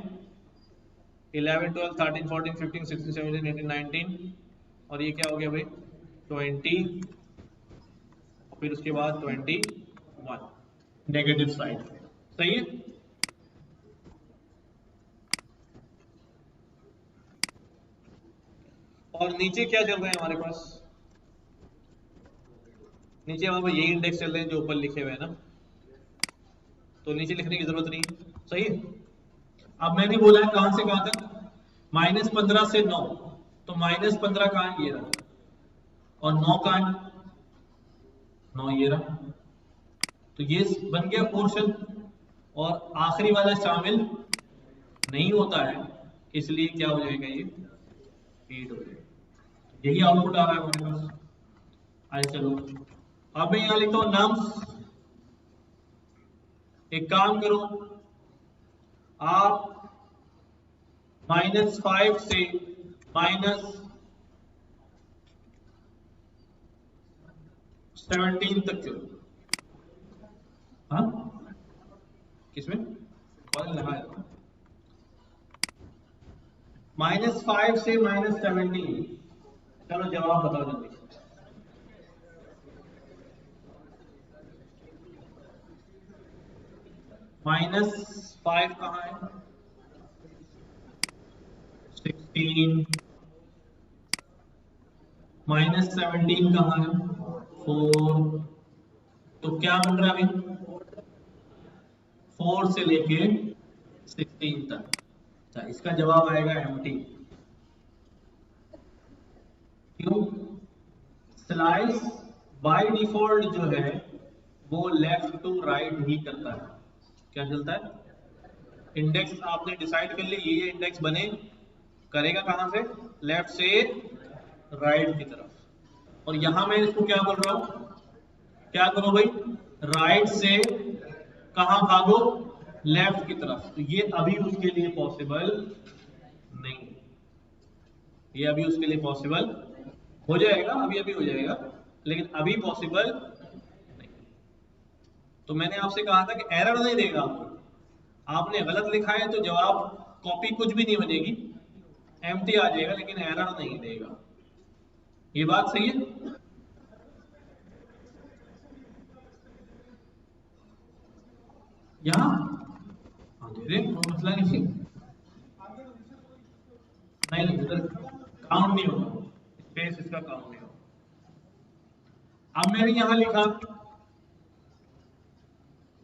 11 12 13 14 15 16 17 18 19, और ये क्या हो गया भाई? 20, और फिर उसके बाद 21, नेगेटिव साइड, सही है। और नीचे क्या चल रहा है हमारे पास? नीचे हमारे पास यही इंडेक्स चल रहे हैं जो ऊपर लिखे हुए हैं ना, तो नीचे लिखने की जरूरत नहीं है, सही है। अब मैंने बोला है कहां से कहां तक? -15 से 9, तो -15 कहां है? ये रहा, और 9 कहां है? 9 ये रहा, तो ये बन गया पोर्शन, और आखिरी वाला शामिल नहीं होता है, इसलिए क्या हो जाएगा? ये 8 हो जाएगा। यही आउटपुट आ रहा है हमारे पास। आइए चलो, अब मैं यहां लिखता हूं नम्स। एक काम करो आप, -5 से -17 तक चलो। हाँ, किसमें? कॉल लगाया था। -5 से -17, चलो जवाब बताओ जल्दी। -5 कहाँ है, 16, -17 कहाँ है, 4। तो क्या बन रहा है अभी, 4 से लेके 16 तक। अच्छा, इसका जवाब आएगा एम्प्टी। क्यों, स्लाइस बाय डिफॉल्ट जो है वो लेफ्ट टू राइट ही करता है। क्या चलता है, इंडेक्स आपने डिसाइड कर ली, ये इंडेक्स बने, करेगा कहां से, लेफ्ट से राइट की तरफ। और यहां मैं इसको क्या बोल रहा हूं, क्या करो भाई, राइट से कहां भागो, लेफ्ट की तरफ। तो ये अभी उसके लिए पॉसिबल नहीं, ये अभी उसके लिए पॉसिबल हो जाएगा, अभी अभी हो जाएगा, लेकिन अभी पॉसिबल नहीं। तो मैंने आपसे कहा था कि एरर नहीं देगा आपको, आपने गलत लिखा है तो जवाब कॉपी कुछ भी नहीं बनेगी, एम्प्टी आ जाएगा, लेकिन एरर नहीं देगा। ये बात सही है। यहां दे कोई मसला नहीं, नहीं इधर काउंट नहीं होगा, स्पेस इसका काउंट नहीं होगा। अब मैंने यहां लिखा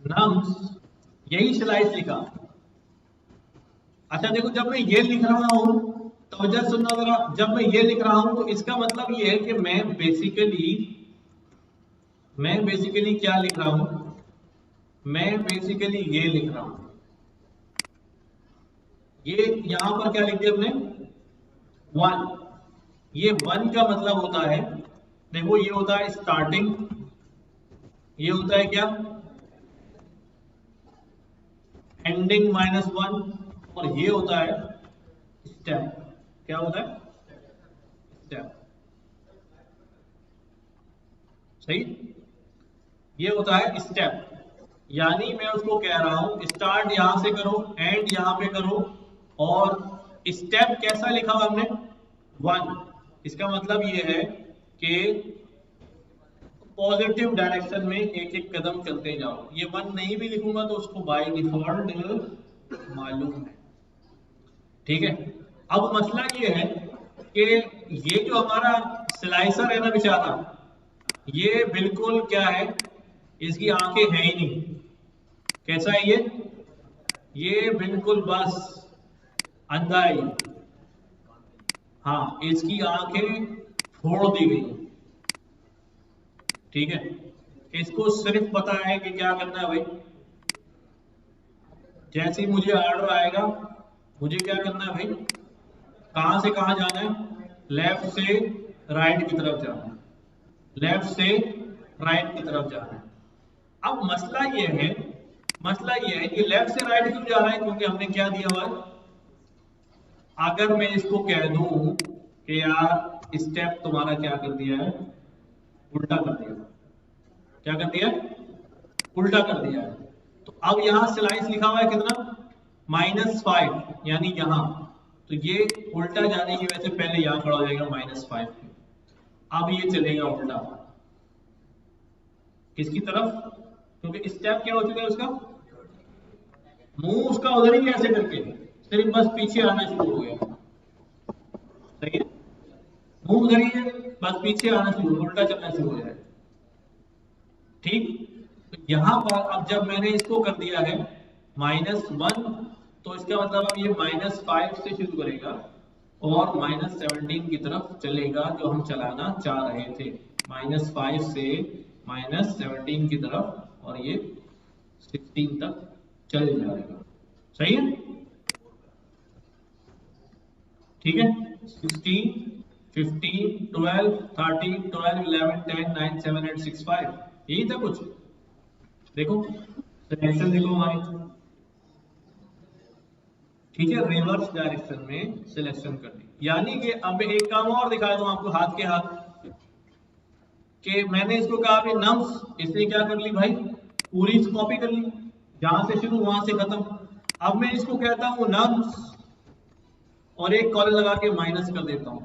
नम्स, यही स्लाइस लिखा। अच्छा देखो, जब मैं ये लिख रहा हूं तो वजह सुनना जरा, जब मैं ये लिख रहा हूं तो इसका मतलब ये है कि मैं बेसिकली क्या लिख रहा हूं, मैं बेसिकली ये लिख रहा हूं, ये यहां पर क्या लिख दिया हमने, 1। ये 1 का मतलब होता है, देखो ये होता है स्टार्टिंग, ये होता है क्या, एंडिंग -1, और ये होता है स्टेप। क्या होता है, स्टेप, सही, ये होता है स्टेप। यानी मैं उसको कह रहा हूं स्टार्ट यहां से करो, एंड यहां पे करो, और स्टेप कैसा लिखा हुआ हमने, 1। इसका मतलब ये है कि पॉजिटिव डायरेक्शन में एक एक कदम चलते जाओ। ये 1 नहीं भी लिखूंगा तो उसको बाय डिफॉल्ट मालूम है, ठीक है। अब मसला ये है कि ये जो हमारा स्लाइसर है ना बेचारा, ये बिल्कुल क्या है, इसकी आंखें हैं ही नहीं। कैसा है ये बिल्कुल बस अंधा है। हाँ, इसकी आंखें फोड़ दी गई, ठीक है। इसको सिर्फ पता है कि क्या करना है भाई, जैसे ही मुझे ऑर्डर आएगा मुझे क्या करना है भाई, कहां से कहां जाना है, लेफ्ट से राइट की तरफ जाना है, लेफ्ट से राइट की तरफ जाना है। अब मसला ये है कि लेफ्ट से राइट क्यों जा रहा है, क्योंकि हमने क्या दिया हुआ है। अगर मैं इसको कह दूं कि यार स्टेप तुम्हारा क्या कर दिया है, उल्टा कर दिया, क्या कर दिया, उल्टा कर दिया है। तो अब यहां स्लाइस लिखा हुआ है कितना, -5, यानी यहां, तो ये उल्टा जाने की वजह से पहले यहां खड़ा हो जाएगा -5 पे। अब ये चलेगा उल्टा, किसकी तरफ, क्योंकि स्टेप क्या हो चुका है उसका, मुंह उसका उधर ही ऐसे करके सिर्फ बस पीछे आना शुरू हो गया, सही है, मुंह उधर ही है, बस पीछे आना शुरू, उल्टा चलना शुरू हो जाए, ठीक। तो यहां पर अब जब मैंने इसको कर दिया है -1, तो इसका मतलब अब ये -5 से शुरू करेगा और -17 की तरफ चलेगा, जो हम चलाना चाह रहे थे, -5 से -17 की तरफ, और ये 16 तक चल जाएगा, सही है, ठीक है। 16, 15, 12, 13, 12, 11, 10, 9, 7, 8, 6, 5, यही था कुछ। देखो सिलेक्शन देखो हमारी, ठीक है, रिवर्स डायरेक्शन में सिलेक्शन कर दी। यानी कि अब एक काम और दिखा दूं आपको हाथ के हाथ, कि मैंने इसको कहा कि नम्स, इसने क्या कर ली भाई, पूरी कॉपी कर ली, जहां से शुरू वहां से खत्म। अब मैं इसको कहता हूं नम्स, और एक कॉलम लगा के माइनस कर देता हूं,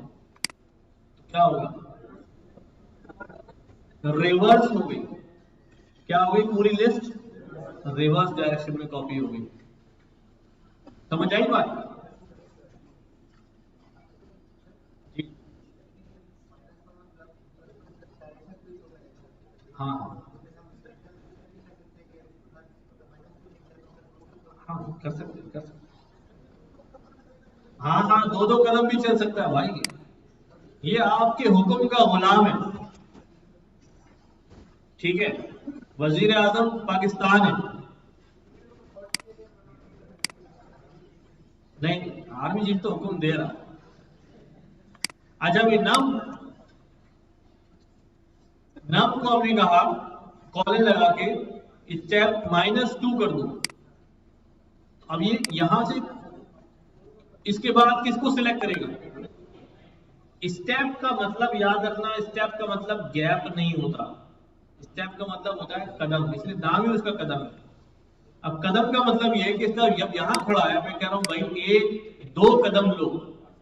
क्या होगा, रिवर्स हो गई, क्या हो गई, पूरी लिस्ट रिवर्स डायरेक्शन में कॉपी होगी। समझ आई बात? जी हाँ हाँ कर सकते कर सकते। हाँ हाँ, दो दो कदम भी चल सकता है भाई, ये आपके हुक्म का गुलाम है। ठीक है, वजीर आजम पाकिस्तान है। नहीं, आर्मी चीफ तो हुक्म दे रहा। अच्छा भाई, नम नम को हमने कहा कॉलन लगा के स्टेप -2 कर दो। अब ये यहां से इसके बाद किसको सिलेक्ट करेगा? स्टेप का मतलब याद रखना, स्टेप का मतलब गैप नहीं होता, स्टेप का मतलब होता है कदम, इसलिए नाम ही उसका कदम है। अब कदम का मतलब ये है कि इसका जब यहां खड़ा है, मैं कह रहा हूं भाई एक दो कदम लो,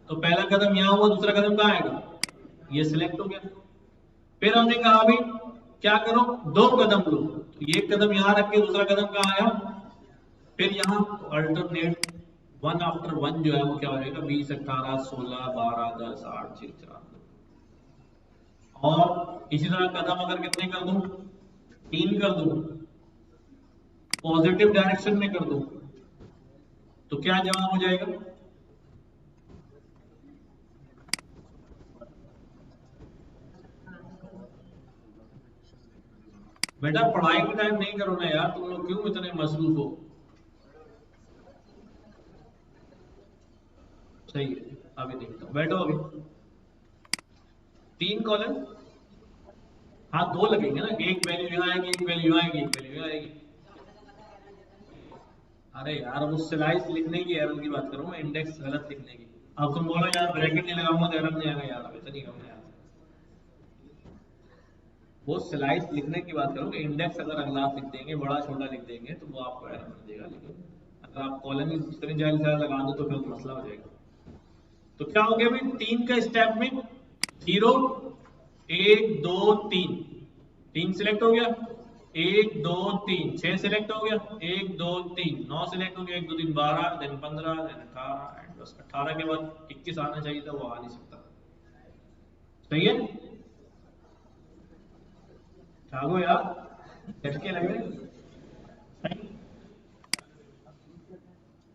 तो पहला कदम यहां हुआ, दूसरा कदम कहां आएगा? ये सिलेक्ट हो गया। फिर हमने कहा अभी क्या करो, दो कदम लो, तो ये कदम यहां रख के दूसरा कदम कहां आया? फिर यहां अल्टरनेट 1 आफ्टर 1 जो है वो क्या हो जाएगा? 20, 18, 16, 12, 10, 8, 6, 4। और इसी तरह कदम अगर कितने कर दूं? 3 कर दूं, पॉजिटिव डायरेक्शन में कर दूं, तो क्या जवाब हो जाएगा? बेटा पढ़ाई के टाइम नहीं करो ना यार, तुम लोग क्यों इतने मसरूफ हो? सही है, अभी देखता हूं, बैठो अभी। 3 कॉलम, हाँ 2 लगेंगे ना, एक वैल्यू यहाँ आएगी, एक वैल्यू यहाँ आएगी, एक वैल्यू यहाँ आएगी। अरे यार वो स्लाइस लिखने की एरर की बात करूं मैं, इंडेक्स गलत लिखने की। अब तुम बोलो यार ब्रैकेट नहीं लगाऊंगा तो एरर नहीं आएगा, यार अब इतनी कम यार। वो स्लाइस लिखने की बात करूं कि इंडेक्स अगर अगला लिख देंगे, बड़ा छोटा लिख देंगे, तो वो आपको एरर नहीं देगा, लेकिन अगर आप कॉलम ही इतनी ज्यादा लगा दो तो फिर तो मसला हो जाएगा। तो क्या हो गया भाई, 3 का स्टेप में 0, 1, 2, 3, 3 सिलेक्ट हो गया, 1, 2, 3, 6 सिलेक्ट हो गया, 1, 2, 3, 9 सिलेक्ट हो गया, 1, 2, 3, 12, देन 15, देन 18, एंड बस 18 के बाद 21 आना चाहिए था, वो आ नहीं सकता। सही है? जागो यार, झटके लगे। सही।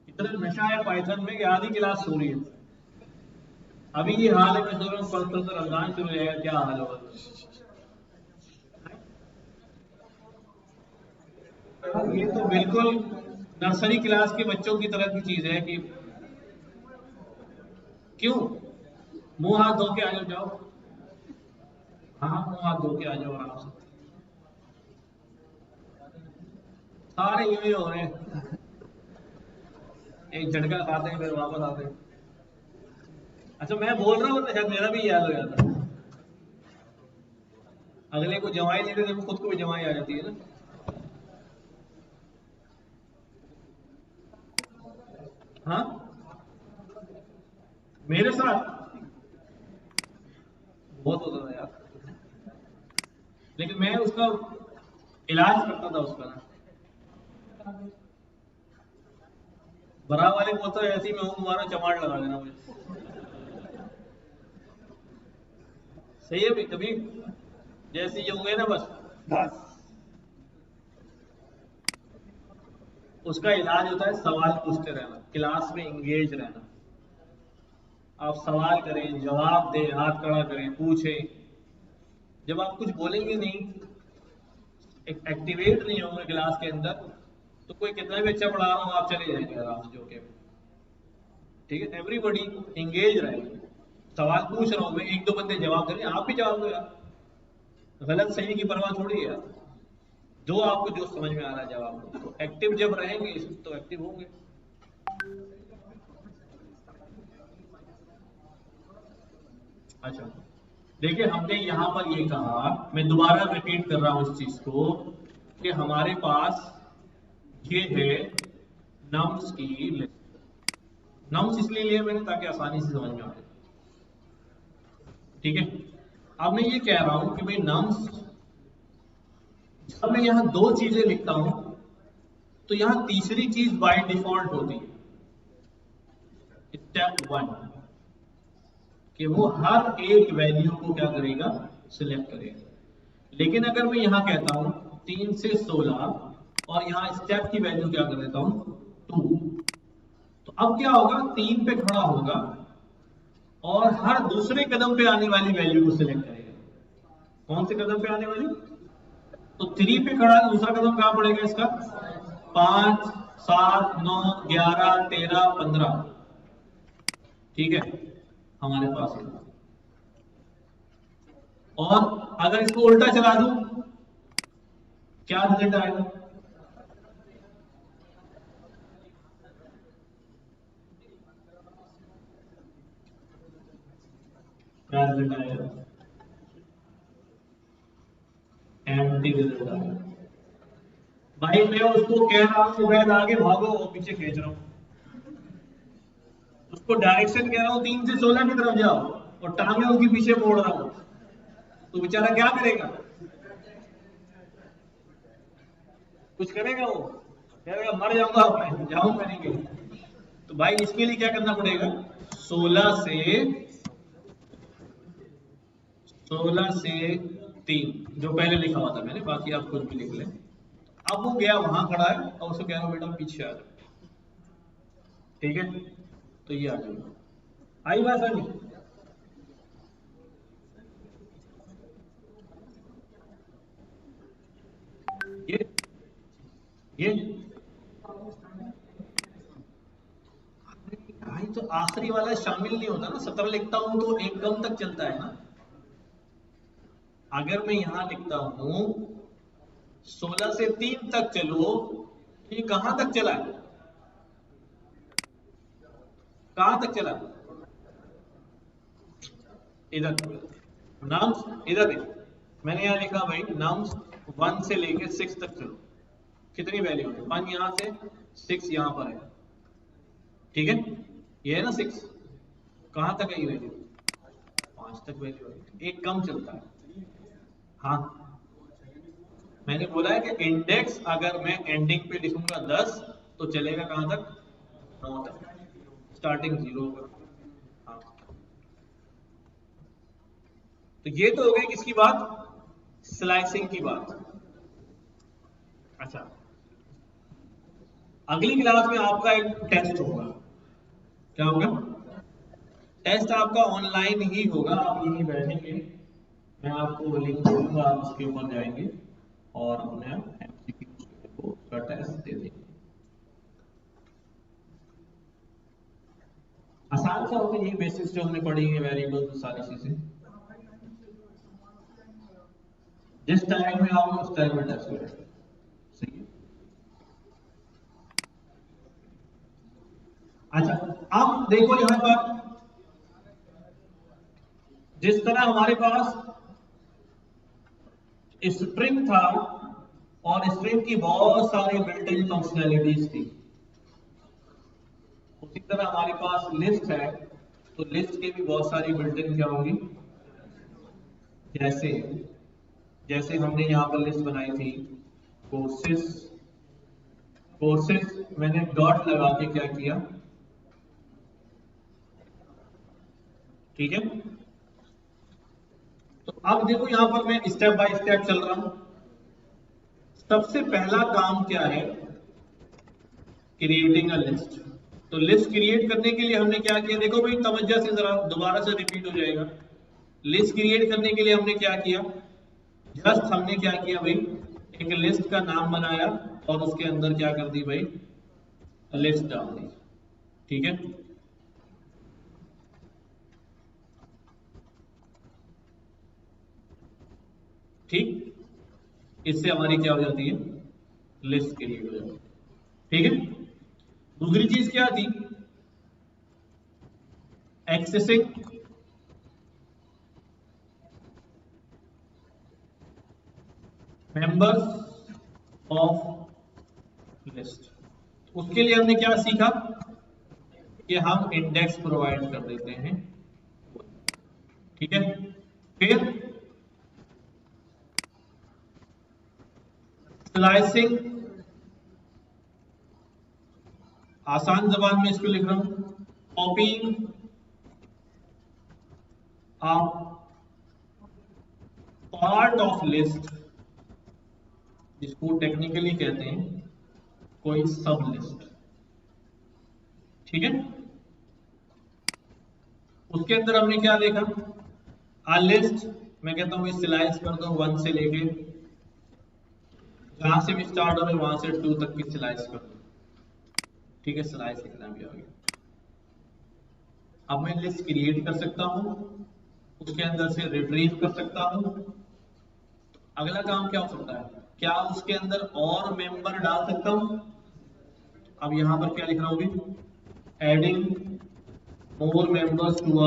इतना नशा है पाइथन में कि आधी क्लास सो रही है। अभी ये हाल है, मैं सोच रहा हूँ कल तो रमजान शुरू हो जाएगा, क्या हाल होगा। ये तो बिल्कुल नर्सरी क्लास के बच्चों की तरह की चीज है कि क्यों, मुंह हाथ धो के आ जाओ, जाओ। हाँ मुंह हाथ धो के आ जाओ आराम से, सारे यूं ही हो रहे हैं, एक झटका खाते हैं फिर वापस आते हैं। अच्छा मैं बोल रहा हूँ तो शायद मेरा भी याद हो जाता है, अगले को जवाई देते थे, खुद को भी जवाई आ जाती है ना। हाँ मेरे साथ बहुत होता था यार, लेकिन मैं उसका इलाज करता था उसका ना। बरा वाले को तो ऐसे ही मैं हूँ, तुम्हारा चमाट लगा देना मुझे। सही है भाई, कभी जैसे ये हो गए ना बस बस, उसका इलाज होता है सवाल पूछते रहना, क्लास में इंगेज रहना। आप सवाल करें, जवाब दें, हाथ खड़ा करें, पूछें। जब आप कुछ बोलेंगे नहीं, एक्टिवेट नहीं होंगे क्लास के अंदर, तो कोई कितना भी अच्छा पढ़ा रहा हो आप चले जाएंगे आराम से जो के। ठीक है, एवरीबॉडी इंगेज रहे। सवाल पूछ रहा हूं मैं, एक दो बंदे जवाब दे रहे हैं, आप भी जवाब दो यार, गलत सही की परवाह थोड़ी है यार, जो आपको जो समझ में आ रहा है जवाब दो। तो एक्टिव जब रहेंगे तो एक्टिव होंगे। अच्छा देखिए, हमने यहां पर ये कहा, मैं दोबारा रिपीट कर रहा हूं इस चीज को, कि हमारे पास ये है नम्स की लिस्ट। नम्स इसलिए लिए मैंने ताकि आसानी से समझ में आ जाए। ठीक है, अब मैं ये कह रहा हूं कि भाई नम्स, जब मैं यहां दो चीजें लिखता हूं, तो यहां तीसरी चीज बाय डिफॉल्ट होती है स्टेप 1 कि वो हर एक वैल्यू को क्या करेगा, सिलेक्ट करेगा। लेकिन अगर मैं यहां कहता हूं 3 से 16 और यहां स्टेप की वैल्यू क्या कर देता हूं 2, तो अब क्या होगा, 3 पे खड़ा होगा और हर दूसरे कदम पे आने वाली वैल्यू को सिलेक्ट करेगा। कौन से कदम पे आने वाली, तो 3 पे खड़ा है, दूसरा कदम कहां पड़ेगा इसका, 5 7 9 11 13 15, ठीक है हमारे पास है। और अगर इसको उल्टा चला दूं क्या रिजल्ट आएगा, क्या रिजल्ट आएगा, एम्प्टी रिजल्ट आएगा। भाई मैं उसको कह रहा हूं वैद आगे भागो और पीछे खींच रहा हूं, उसको डायरेक्शन कह रहा हूं 3 से 16 की तरफ जाओ और टांगे उसके पीछे मोड़ रहा हूं, तो बेचारा क्या करेगा, कुछ करेगा, वो कहेगा मर जाऊंगा मैं, जाऊंगा नहीं। तो भाई इसके लिए क्या करना पड़ेगा, 16 से 3 जो पहले लिखा हुआ था मैंने, बाकी आप खुद भी लिख लें। अब वो गया वहां खड़ा है और उसको कह रहा हूं बेटा पीछे आ जाओ, ठीक है, तो ये आ जाएगा। आई बात समझ, ये भाई तो आखिरी वाला शामिल नहीं होता ना, 17 लिखता हूं तो एक कम तक चलता है ना। अगर मैं यहां लिखता हूं 16 से 3 तक चलो, तो ये कहां तक चला है, कहां तक चला, इधर नम्स, इधर देखो मैंने यहां लिखा भाई नम्स 1 से लेके 6 तक चलो, कितनी वैल्यू है, 1 यहां से 6 यहां पर है, ठीक है, ये है ना 6, कहां तक है ये वैल्यू, 5 तक वैल्यू है, एक कम चलता है। हाँ मैंने बोला है कि इंडेक्स अगर मैं एंडिंग पे लिखूंगा 10 तो चलेगा कहां तक, 9 तक, स्टार्टिंग 0 पर। हाँ तो ये तो हो गई किसकी बात, स्लाइसिंग की बात। अच्छा अगली क्लास में आपका एक टेस्ट होगा, क्या होगा, टेस्ट आपका ऑनलाइन ही होगा, आप यहीं बैठेंगे, मैं आपको लिंक दूंगा, आप उसके ऊपर जाएंगे और अपने एमसीक्यू का टेस्ट दे देंगे। आसान सा होगा, यही बेसिक्स जो हमने पढ़ी है, वेरिएबल्स सारी चीजें, जिस टाइम में आओगे उस टाइम में टेस्ट होगा, सही है। अच्छा अब देखो यहां पर जिस तरह हमारे पास स्ट्रिंग था और स्ट्रिंग की बहुत सारी बिल्ट इन फंक्शनैलिटीज थी, उसी तरह हमारे पास लिस्ट है, तो लिस्ट की भी बहुत सारी बिल्ट इन क्या होंगी, जैसे जैसे हमने यहां पर लिस्ट बनाई थी कोर्सेस, कोर्सेस मैंने डॉट लगा के क्या किया, ठीक है। तो अब देखो यहां पर मैं स्टेप बाय स्टेप चल रहा हूं। सबसे पहला काम क्या है, क्रिएटिंग अ लिस्ट। तो लिस्ट क्रिएट करने के लिए हमने क्या किया, देखो भाई तवज्जो से जरा दोबारा से रिपीट हो जाएगा। लिस्ट क्रिएट करने के लिए हमने क्या किया, जस्ट हमने क्या किया भाई, एक लिस्ट का नाम बनाया और उसके अंदर क्या कर दी भाई, लिस्ट डाल दी, ठीक है। ठीक, इससे हमारी क्या हो जाती है, लिस्ट क्रिएट हो जाती है, ठीक है। दूसरी चीज क्या थी, एक्सेसिंग मेंबर्स ऑफ लिस्ट। उसके लिए हमने क्या सीखा कि हम इंडेक्स प्रोवाइड कर देते हैं, ठीक है। फिर स्लाइसिंग आसान जबान में इसको लिख रहा हूं, कॉपिंग अ पार्ट ऑफ लिस्ट, जिसको टेक्निकली कहते हैं कोई सब लिस्ट, ठीक है। उसके अंदर हमने क्या देखा, आ लिस्ट, मैं कहता हूं स्लाइस कर दो 1 से लेके जहां से भी स्टार्ट हो रहे वहां से 2 तक की स्लाइस कर दो, ठीक है। स्लाइस लिखना भी आ गया। अब मैं लिस्ट क्रिएट कर सकता हूं, उसके अंदर से रिट्रीव कर सकता हूं। अगला काम क्या हो सकता है, क्या उसके अंदर और मेंबर डाल सकता हूं। अब यहां पर क्या लिख रहा हूं, adding more members to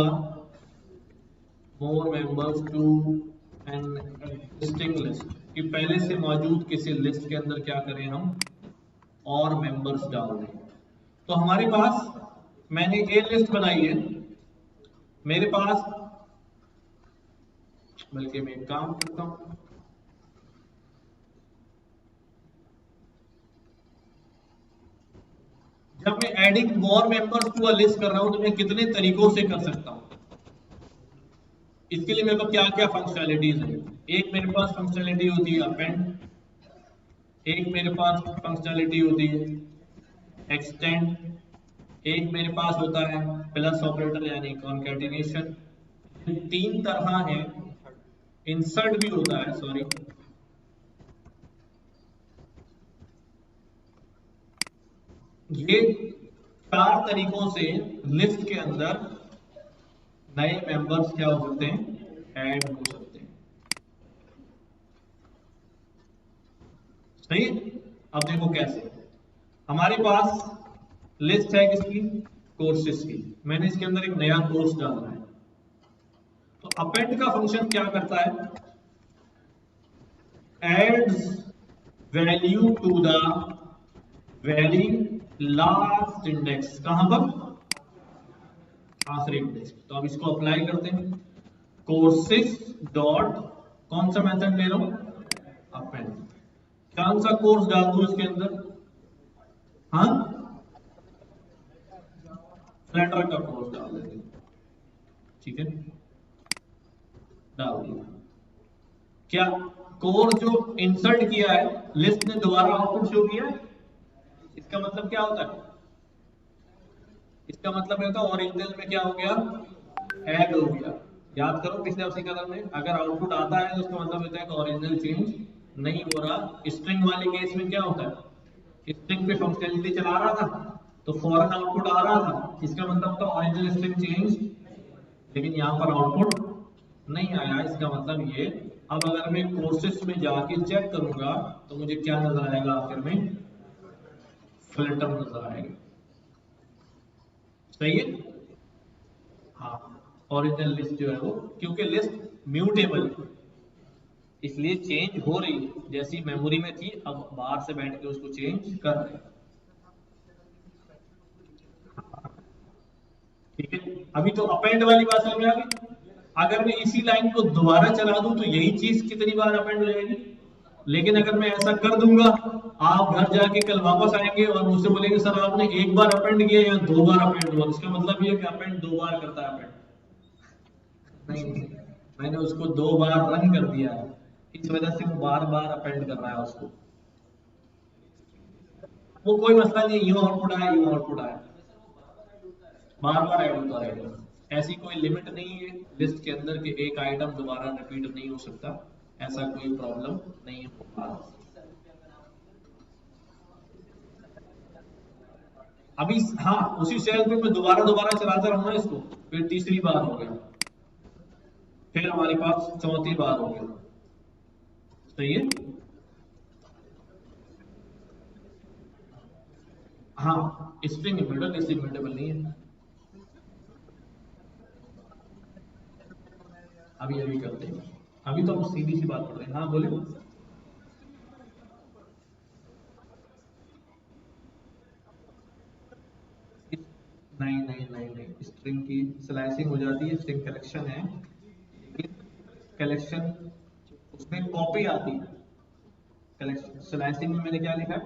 an existing list, कि पहले से मौजूद किसी लिस्ट के अंदर क्या करें हम, और मेंबर्स डाल दें। तो हमारे पास, मैंने ये लिस्ट बनाई है, मेरे पास, बल्कि मैं एक काम करता हूं, जब मैं adding more members to a list कर रहा हूं तो मैं कितने तरीकों से कर सकता हूं। इसके लिए मेरे को क्या क्या फंक्शनैलिटीज है, एक मेरे पास फंक्शनैलिटी होती है अपेंड, एक मेरे पास फंक्शनैलिटी होती है एक्सटेंड, एक मेरे पास होता है प्लस ऑपरेटर यानी कॉन्कैटिनेशन, 3 तरह है, इंसर्ट भी होता है, सॉरी, ये 4 तरीकों से लिस्ट के अंदर नए मेंबर्स क्या हो सकते हैं, ऐड हो सकते हैं, सही। अब देखो कैसे, हमारे पास लिस्ट है किसकी, कोर्सेज की, मैंने इसके अंदर एक नया कोर्स डालना है, तो अपेंड का फंक्शन क्या करता है, adds value to the very last index, कहां पर, आखिरी इंडेक्स। तो अब इसको अप्लाई करते हैं, कोर्सेज डॉट, कौन सा मेथड ले रहा हूं, अपेंड, कौन सा कोर्स डाल दूं इसके अंदर, हाँ, फ्लटर का कोर्स डाल देंगे, ठीक है, डाल दिया। क्या कोर्स जो इंसर्ट किया है लिस्ट ने दोबारा आउटपुट शो किया है, इसका मतलब क्या होता है, इसका मतलब है तो ओरिजिनल में क्या हो गया, ऐड हो गया। याद करो पिछले उसी कदम में, अगर आउटपुट आता है तो उसका मतलब होता है कि ओरिजिनल चेंज नहीं हो रहा। स्ट्रिंग वाले केस में क्या होता है, स्ट्रिंग पे फंक्शनैलिटी चला रहा था तो फौरन आउटपुट आ रहा था, इसका मतलब था ओरिजिनल स्ट्रिंग चेंज, लेकिन यहाँ पर आउटपुट नहीं आया, इसका मतलब ये। अब अगर मैं कोर्सेस में जाके चेक करूंगा तो मुझे क्या नजर आएगा, आखिर में फ्लटर नजर आएगा, सही है। हाँ, ओरिजिनल लिस्ट जो है वो, क्योंकि लिस्ट म्यूटेबल है इसलिए चेंज हो रही है, जैसी मेमोरी में थी अब बाहर से बैठ के उसको चेंज कर रहे हैं, ठीक है। अभी तो अपेंड वाली बात समझ में आ गई। अगर मैं इसी लाइन को दोबारा चला दूं तो यही चीज कितनी बार अपेंड हो जाएगी, लेकिन अगर मैं ऐसा कर दूंगा, आप घर जाके कल वापस आएंगे और मुझसे बोलेंगे सर आपने एक बार अपेंड किया या 2 बार अपेंड हुआ, इसका मतलब ये कि अपेंड 2 बार करता है, अपेंड नहीं, मैंने उसको 2 बार रन कर दिया है, इस वजह से वो बार बार अपेंड कर रहा है उसको। वो कोई मसला नहीं, यूं आउटपुट आया यूं आउटपुट आया, बार बार ऐड होता रहेगा, ऐसी कोई लिमिट नहीं है लिस्ट के अंदर कि एक आइटम दोबारा रिपीट नहीं हो सकता, ऐसा कोई प्रॉब्लम नहीं होगा। अभी हाँ, उसी सेल पे मैं दोबारा दोबारा चलाता रहूंगा इसको, फिर तीसरी बार हो गया, फिर हमारे पास चौथी बार हो गया, सही है। हाँ, स्ट्रिंग इम्यूटेबल, इसलिए इम्यूटेबल नहीं है। अभी अभी करते हैं, अभी तो हम सीधी सी बात कर रहे हैं, हाँ बोले। नहीं नहीं नहीं नहीं, स्ट्रिंग की स्लाइसिंग हो जाती है, स्ट्रिंग कलेक्शन है, कलेक्शन उसमें कॉपी आती है, कलेक्शन स्लाइसिंग में मैंने क्या लिखा है,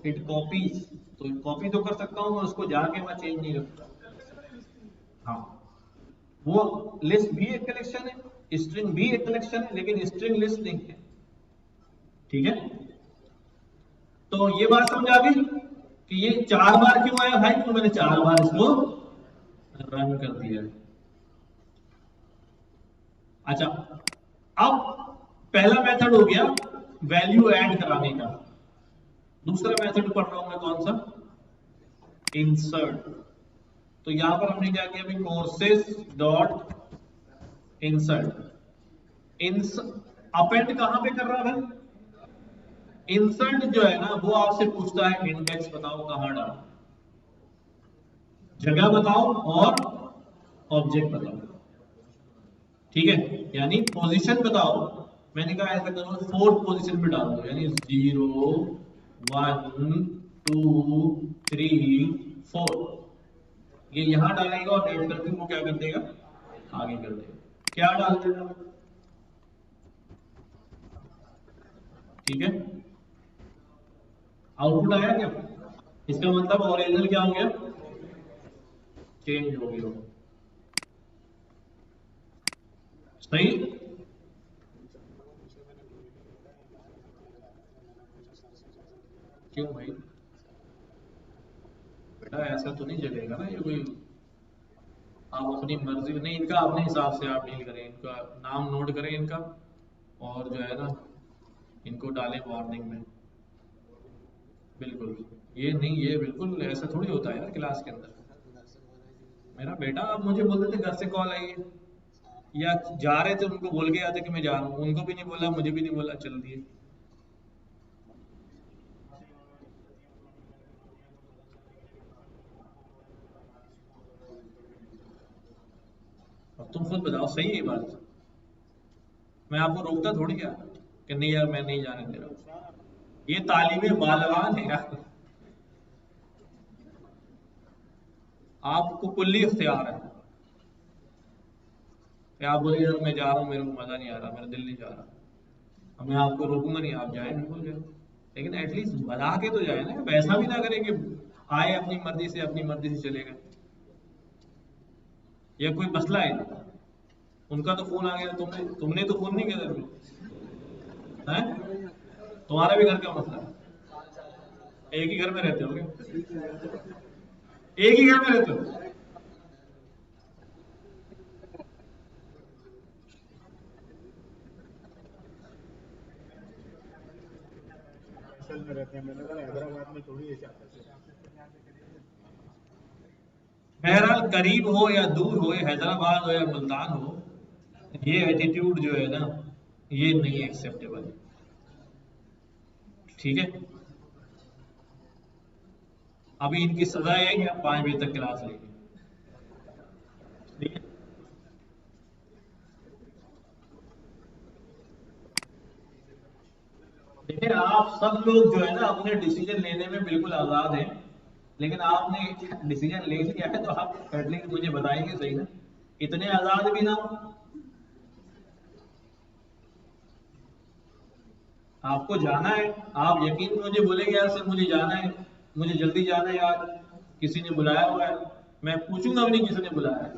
इट कॉपीज, तो कॉपी तो कर सकता हूँ मैं, उसको जाके मैं चेंज नहीं कर सकता। हाँ, वो लिस्ट भी एक कलेक्शन है, स्ट्रिंग भी एक कलेक्शन है, लेकिन स्ट्रिंग लिस्ट नहीं है। ठीक है, तो ये बात समझ आ गई कि ये 4 बार क्यों आया भाई, तो मैंने 4 बार इसको रन कर दिया। अच्छा, अब पहला मेथड हो गया वैल्यू ऐड कराने का। दूसरा मेथड पढ़ रहा हूं मैं कौन सा, इंसर्ट। तो यहां पर हमने क्या किया, कोर्सेस डॉट इंसर्ट। अपेंड कहां पे कर रहा है, इंसर्ट जो है ना वो आपसे पूछता है इंडेक्स बताओ कहां डाल, जगह बताओ और ऑब्जेक्ट बताओ। ठीक है, यानी पोजीशन बताओ, मैंने कहा ऐसा करो 4th पोजीशन पे डाल दो, यानी 0 1 2 3 4, ये यहां डालेगा और नेट सर्फिंग को क्या कर देगा, आगे कर देगा। क्या डाल देगा, ठीक है, आउटपुट आया क्या, इसका मतलब ओरिजिनल क्या हो गया, चेंज हो गया। सही, क्यों भाई बेटा, ऐसा तो नहीं चलेगा ना, ये कोई आप अपनी मर्जी नहीं, इनका अपने हिसाब से आप डील करें, इनका नाम नोट करें इनका, और जो है ना इनको डालें वार्निंग में। बिल्कुल, ये नहीं, ये बिल्कुल ऐसा थोड़ी होता है यार क्लास के अंदर। मेरा बेटा आप मुझे बोल देते घर से कॉल आई है, या जा रहे थे उनको बोल के आते कि मैं जा रहा हूँ, उनको भी नहीं बोला मुझे भी नहीं बोला, चल दिए। अब तुम खुद बताओ, सही है ये बात, मैं आपको रोकता थोड़ी क्या कि नहीं यार मैं नहीं जाने दे रहा, ये तालीम बालवान है यार, आपको कुल्ली इख्तियार है कि आप बोले यार मैं जा रहा हूँ, मेरे को मजा नहीं आ रहा, मेरा दिल नहीं जा रहा, अब मैं आपको रोकूंगा नहीं, आप जाए बिल्कुल जाए, लेकिन एटलीस्ट बता के तो जाए ना, वैसा भी ना करें कि आए अपनी मर्जी से, अपनी मर्जी से चले गए। ये कोई मसला है, उनका तो फोन आ गया, तुमने तुमने तो फोन नहीं किया था, हैं, तुम्हारा भी घर का मसला है, एक ही घर में रहते हो क्या? एक ही घर में रहते हो, में रहते हैं, मैंने कहा हैदराबाद में थोड़ी ऐसे आता है। बहरहाल करीब हो या दूर हो, हैदराबाद हो या मुल्तान हो, ये एटीट्यूड जो है ना ये नहीं एक्सेप्टेबल। ठीक है, अभी इनकी सजा है कि आप 5 बजे तक क्लास लेंगे। ठीक है, देखिए आप सब लोग जो है ना अपने डिसीजन लेने में बिल्कुल आजाद हैं, लेकिन आपने डिसीजन ले लिया है तो आप एटलीस्ट मुझे बताएंगे सही ना, इतने आजाद भी ना हो। आपको जाना है, आप यकीन मुझे बोलेंगे यार सर मुझे जाना है, मुझे जल्दी जाना है यार, किसी ने बुलाया हुआ है, मैं पूछूंगा भी नहीं किसी ने बुलाया है,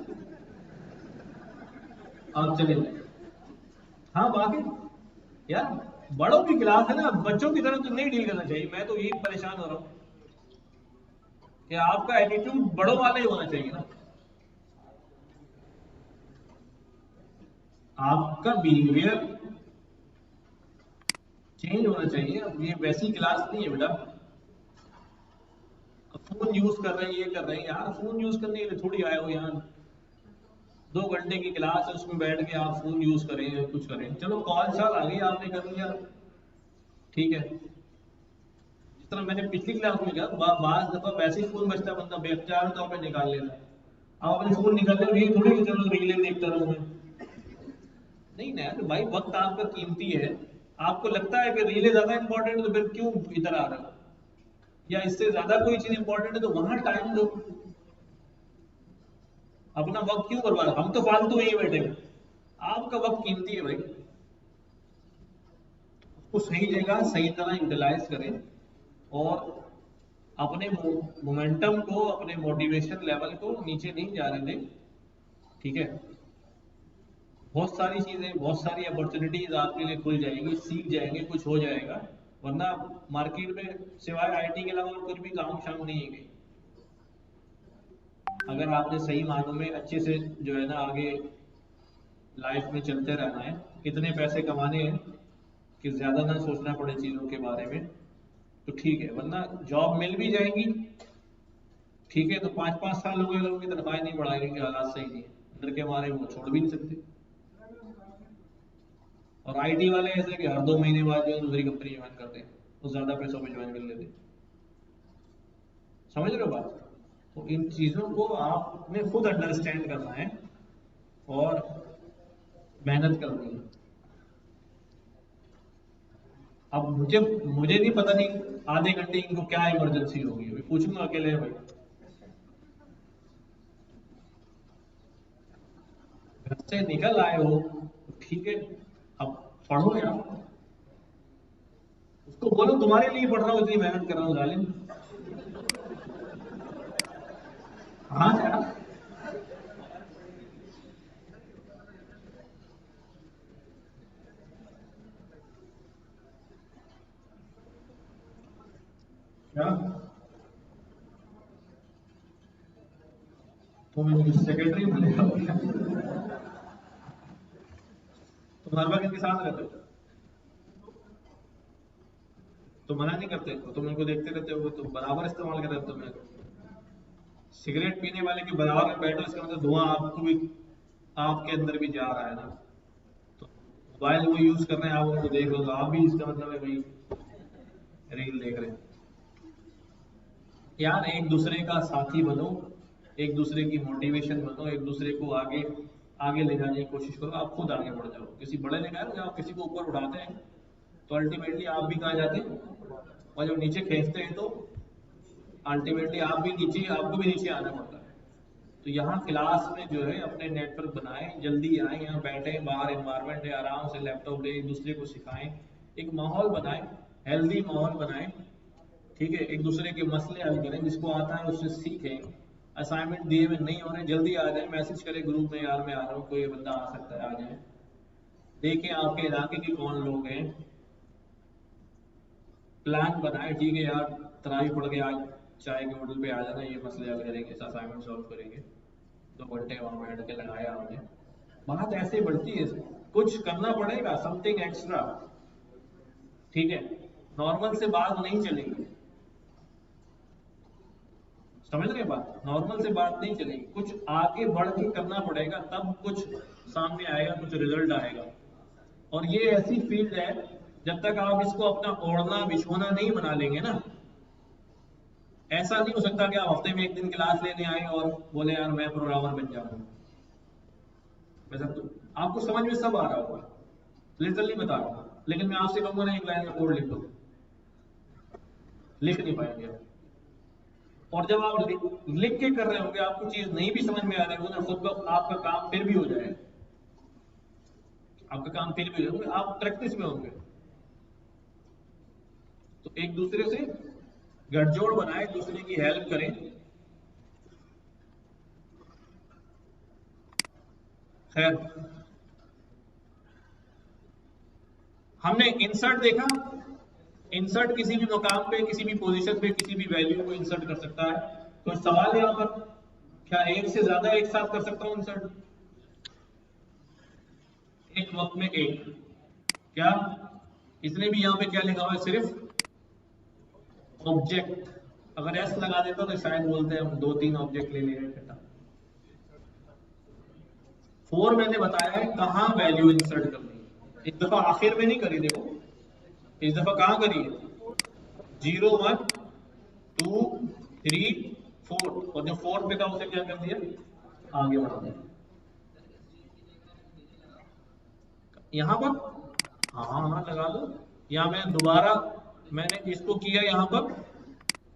आप चले जाए। हाँ बाकी यार बड़ों की क्लास है ना, बच्चों की तरह तो नहीं डील करना चाहिए, मैं तो यही परेशान हो रहा हूँ कि आपका एटीट्यूड बड़ों वाला ही होना चाहिए ना, आपका बिहेवियर चेंज होना चाहिए। अब ये वैसी क्लास नहीं है बेटा, फोन यूज कर रहे हैं, ये कर रहे हैं यार, फोन यूज करने के लिए थोड़ी आए हो यहाँ, 2 घंटे की क्लास है उसमें बैठ के आप फोन यूज करें या कुछ करें, चलो कॉल शाल आ गई आपने कर लिया, ठीक है। जिस तरह मैंने पिछली क्लास में कहा, बाज दफा वैसे ही फोन बचता बंदा बेख्तियार तौर पर निकाल लेता है, आप अपने फोन निकालते हो, ये थोड़ी कि चलो रीलें देखता रहूं मैं, नहीं ना यार भाई, वक्त आपका कीमती है, आपको लगता है कि रीलें ज्यादा इंपॉर्टेंट है तो फिर क्यों इधर आ रहे हो, या इससे ज्यादा कोई चीज इंपॉर्टेंट है तो वहां टाइम दो, अपना वक्त क्यों बर्बाद, हम तो फालतू यही बैठे हैं, आपका वक्त कीमती है भाई, उसको सही जगह सही तरह यूटिलाइज करें और अपने मोमेंटम को, अपने मोटिवेशन लेवल को नीचे नहीं जाने दें। ठीक है, बहुत सारी चीजें, बहुत सारी अपॉर्चुनिटीज आपके लिए खुल जाएगी, सीख जाएंगे, कुछ हो जाएगा। वरना मार्केट में सिवाय आईटी के अलावा कुछ भी काम शाम नहीं है कहीं। अगर आपने सही मानों में अच्छे से जो है ना आगे लाइफ में चलते रहना है, इतने पैसे कमाने हैं कि ज्यादा ना सोचना पड़े चीजों के बारे में, तो ठीक है। वरना जॉब मिल भी जाएगी, ठीक है, तो 5-5 साल हो गए, लोगों की तनख्वाह नहीं बढ़ाई, क्योंकि हालात सही नहीं है, डर के मारे वो छोड़ भी नहीं सकते। और आईटी वाले ऐसे कि हर 2 महीने बाद जो है दूसरी कंपनी ज्वाइन करते हैं, तो ज्यादा पैसों में ज्वाइन कर लेते हैं। समझ रहे हो बात? तो इन चीजों को आपने खुद अंडरस्टैंड करना है और मेहनत करनी है। अब मुझे नहीं पता, नहीं आधे घंटे इनको क्या इमरजेंसी होगी, अभी पूछूंगा अकेले भाई, घर से निकल आए हो तो ठीक है, अब पढ़ो यार, उसको बोलो तुम्हारे लिए पढ़ रहा हूँ, इतनी मेहनत कर रहा हूँ जालिम। हाँ यार, क्या तुम इनकी सेक्रेटरी बनेगा क्या? तुम हर वक्त इनके साथ रहते हो तो मना नहीं करते, तो तुम इनको देखते रहते हो तो बराबर इस्तेमाल कर रहे हो तुम। सिगरेट पीने वाले के बराबर में बैठो, इसका मतलब धुआं आपको भी, आपके अंदर भी जा रहा है ना। तो मोबाइल वो यूज कर रहे हैं, आप उनको देख रहे हो, तो आप भी, इसका मतलब है भाई रील देख रहे हैं। यार एक दूसरे का साथी बनो, एक दूसरे की मोटिवेशन बनो, एक दूसरे को आगे आगे ले जाने की कोशिश करो। आप खुद आगे बढ़ जाओ। किसी बड़े ने कहा ना, जब आप किसी को ऊपर उठाते हैं तो अल्टीमेटली आप भी कहाँ जाते हैं, और जब नीचे खींचते हैं तो अल्टीमेटली आप भी नीचे, आपको भी नीचे आना पड़ता है। तो यहाँ क्लास में जो है अपने नेटवर्क बनाएं, जल्दी आए, यहाँ बैठे, बाहर एनवायरनमेंट है, आराम से लैपटॉप ले, एक दूसरे को सिखाएं, एक माहौल बनाएं, हेल्दी माहौल बनाएं। ठीक है, एक दूसरे के मसले हल करें, जिसको आता है उससे सीखें। असाइनमेंट दिए हुए नहीं हो रहे, जल्दी आ जाए, मैसेज करें ग्रुप में, यार मैं आ रहा हूँ, कोई बंदा आ सकता है, आ जाए। देखें आपके इलाके के कौन लोग हैं, प्लान बनाए, ठीक है यार तरावी पढ़ के आज चाय के होटल पे आ जाना, ये मसले हल करेंगे, असाइनमेंट सॉल्व करेंगे। 2 घंटे वहां बैठ के लगाया आपने, बात ऐसे बढ़ती है। कुछ करना पड़ेगा, समथिंग एक्स्ट्रा। ठीक है, नॉर्मल से बात नहीं चलेगी। समझ रहे बात? नॉर्मल से बात नहीं चलेगी, कुछ आगे बढ़ के करना पड़ेगा, तब कुछ सामने आएगा, कुछ रिजल्ट आएगा। और ये ऐसी फील्ड है, जब तक आप इसको अपना ओढ़ना बिछोना नहीं बना लेंगे ना, ऐसा नहीं हो सकता कि आप हफ्ते में 1 दिन क्लास लेने आए और बोले यार मैं प्रोग्रामर बन जाऊंगा। वैसा तो आपको समझ में सब आ रहा होगा, लिटरली बता रहा हूँ, लेकिन मैं आपसे कहूंगा ना एक लाइन का कोड लिख दो, लिख नहीं पाएंगे आप। और जब आप लिख के कर रहे होंगे, आपको चीज नहीं भी समझ में आ रही होगी ना, तो आपका काम फिर भी हो जाएगा, आपका काम फिर भी हो जाएगा, आप प्रैक्टिस में होंगे। तो एक दूसरे से गठजोड़ बनाए, दूसरे की हेल्प करें। खैर, हमने इंसर्ट देखा, इंसर्ट किसी भी मकाम पे, किसी भी पोजीशन पे, किसी भी वैल्यू को इंसर्ट कर सकता है। तो सवाल यहाँ पर, क्या एक से ज्यादा एक साथ कर सकता हूँ इंसर्ट? एक वक्त में एक, क्या इसने भी यहाँ पे क्या लिखा हुआ है, सिर्फ ऑब्जेक्ट। अगर एस लगा देता तो शायद बोलते हैं हम 2-3 ऑब्जेक्ट ले ले रहे बेटा। 4 मैंने बताया है कहाँ वैल्यू इंसर्ट करनी है, इस दफा आखिर में नहीं करी, देखो इस दफा कहाँ करी है, 0 1 2 3 4, और जो 4 पे था उसे क्या कर दिया, आगे बढ़ा दिया। यहाँ पर हाँ हाँ लगा दो। यहाँ मैं दोबारा, मैंने इसको किया यहाँ पर,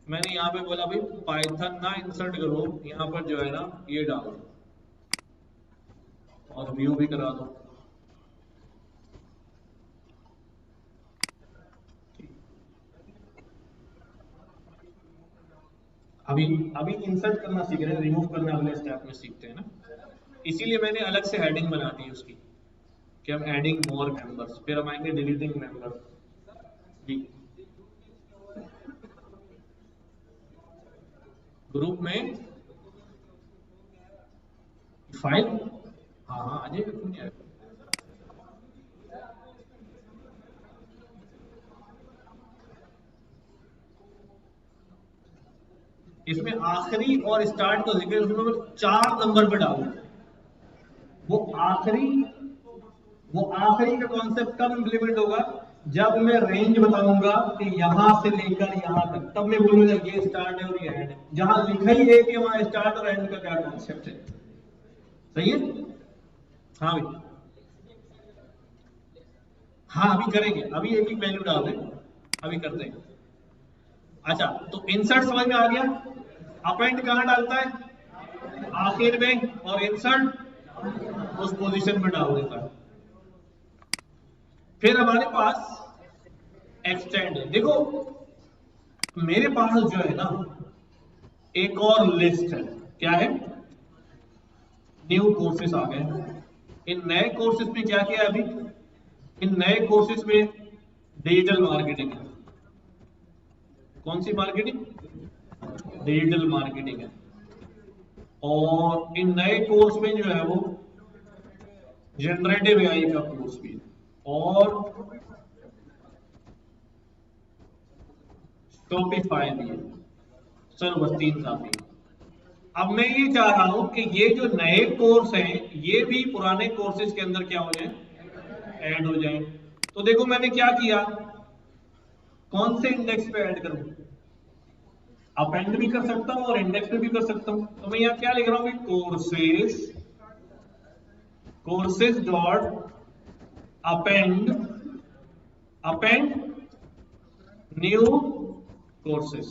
मैंने यहाँ पे बोला भाई पाइथन ना इंसर्ट करो, यहाँ पर जो है ना ये डालो और व्यू भी करा दो। अभी अभी इंसर्ट करना सीख रहे हैं, रिमूव करना अगले स्टेप में सीखते हैं ना, इसीलिए मैंने अलग से हेडिंग बना दी उसकी कि हम एडिंग मोर मेंबर्स, फिर हम आएंगे डिलीटिंग मेंबर्स। जी ग्रुप में फाइल, हाँ हाँ आ जाएगा, क्यों नहीं आएगा। इसमें आखिरी और स्टार्ट का जिक्र उसमें 4 नंबर पे डालू। वो आखिरी का कॉन्सेप्ट कब इंप्लीमेंट होगा, जब मैं रेंज बताऊंगा कि यहां से लेकर यहां तक, तब मैं बोलूंगा ये स्टार्ट है और ये एंड है। जहां लिखा ही है कि वहां स्टार्ट और एंड का क्या कॉन्सेप्ट है। सही है। हाँ भाई, हाँ अभी करेंगे, अभी एक एक वैल्यू डाल दें, अभी करते हैं। अच्छा तो इंसर्ट समझ में आ गया। अपेंड कहां डालता है, आखिर में, और इंसर्ट उस पोजीशन पे डाल देता है। फिर हमारे पास एक्सटेंड है। देखो मेरे पास जो है ना एक और लिस्ट है, क्या है, न्यू कोर्सेस आ गए। इन नए कोर्सेस में क्या किया है अभी, इन नए कोर्सेस में डिजिटल मार्केटिंग है। कौन सी मार्केटिंग, डिजिटल मार्केटिंग है। और इन नए कोर्स में जो है वो जनरेटिव एआई का कोर्स भी है और शॉपिफाई भी है। चलो बस 3 काफी है। अब मैं ये चाह रहा हूं कि ये जो नए कोर्स हैं ये भी पुराने कोर्सेज के अंदर क्या हो जाए, ऐड हो जाए। तो देखो मैंने क्या किया, कौन से इंडेक्स पे ऐड करूं, अपेंड भी कर सकता हूं और इंडेक्स पे भी कर सकता हूं। तो मैं यहां क्या लिख रहा हूं, courses dot append new courses.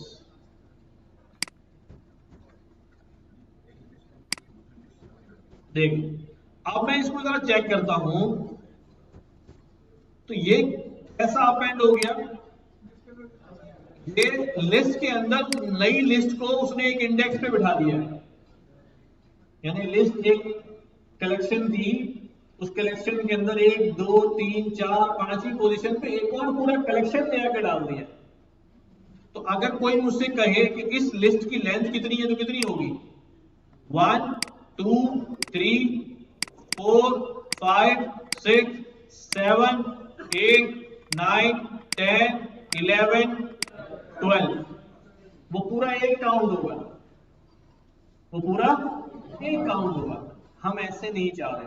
देखिए अब मैं इसको जरा चेक करता हूं, तो ये कैसा अपेंड हो गया, ये लिस्ट के अंदर नई लिस्ट को उसने एक इंडेक्स पे बिठा दिया है। यानी लिस्ट एक कलेक्शन थी, उस कलेक्शन के अंदर 1 2 3 4 5 ही पोजीशन पे एक और पूरा कलेक्शन नया के डाल दिया। तो अगर कोई मुझसे कहे कि इस लिस्ट की लेंथ कितनी है तो कितनी होगी, 1 2 3 4 5 6 7 8 9 10 11 12, वो पूरा एक काउंट होगा, वो पूरा एक काउंट होगा। हम ऐसे नहीं चाह रहे,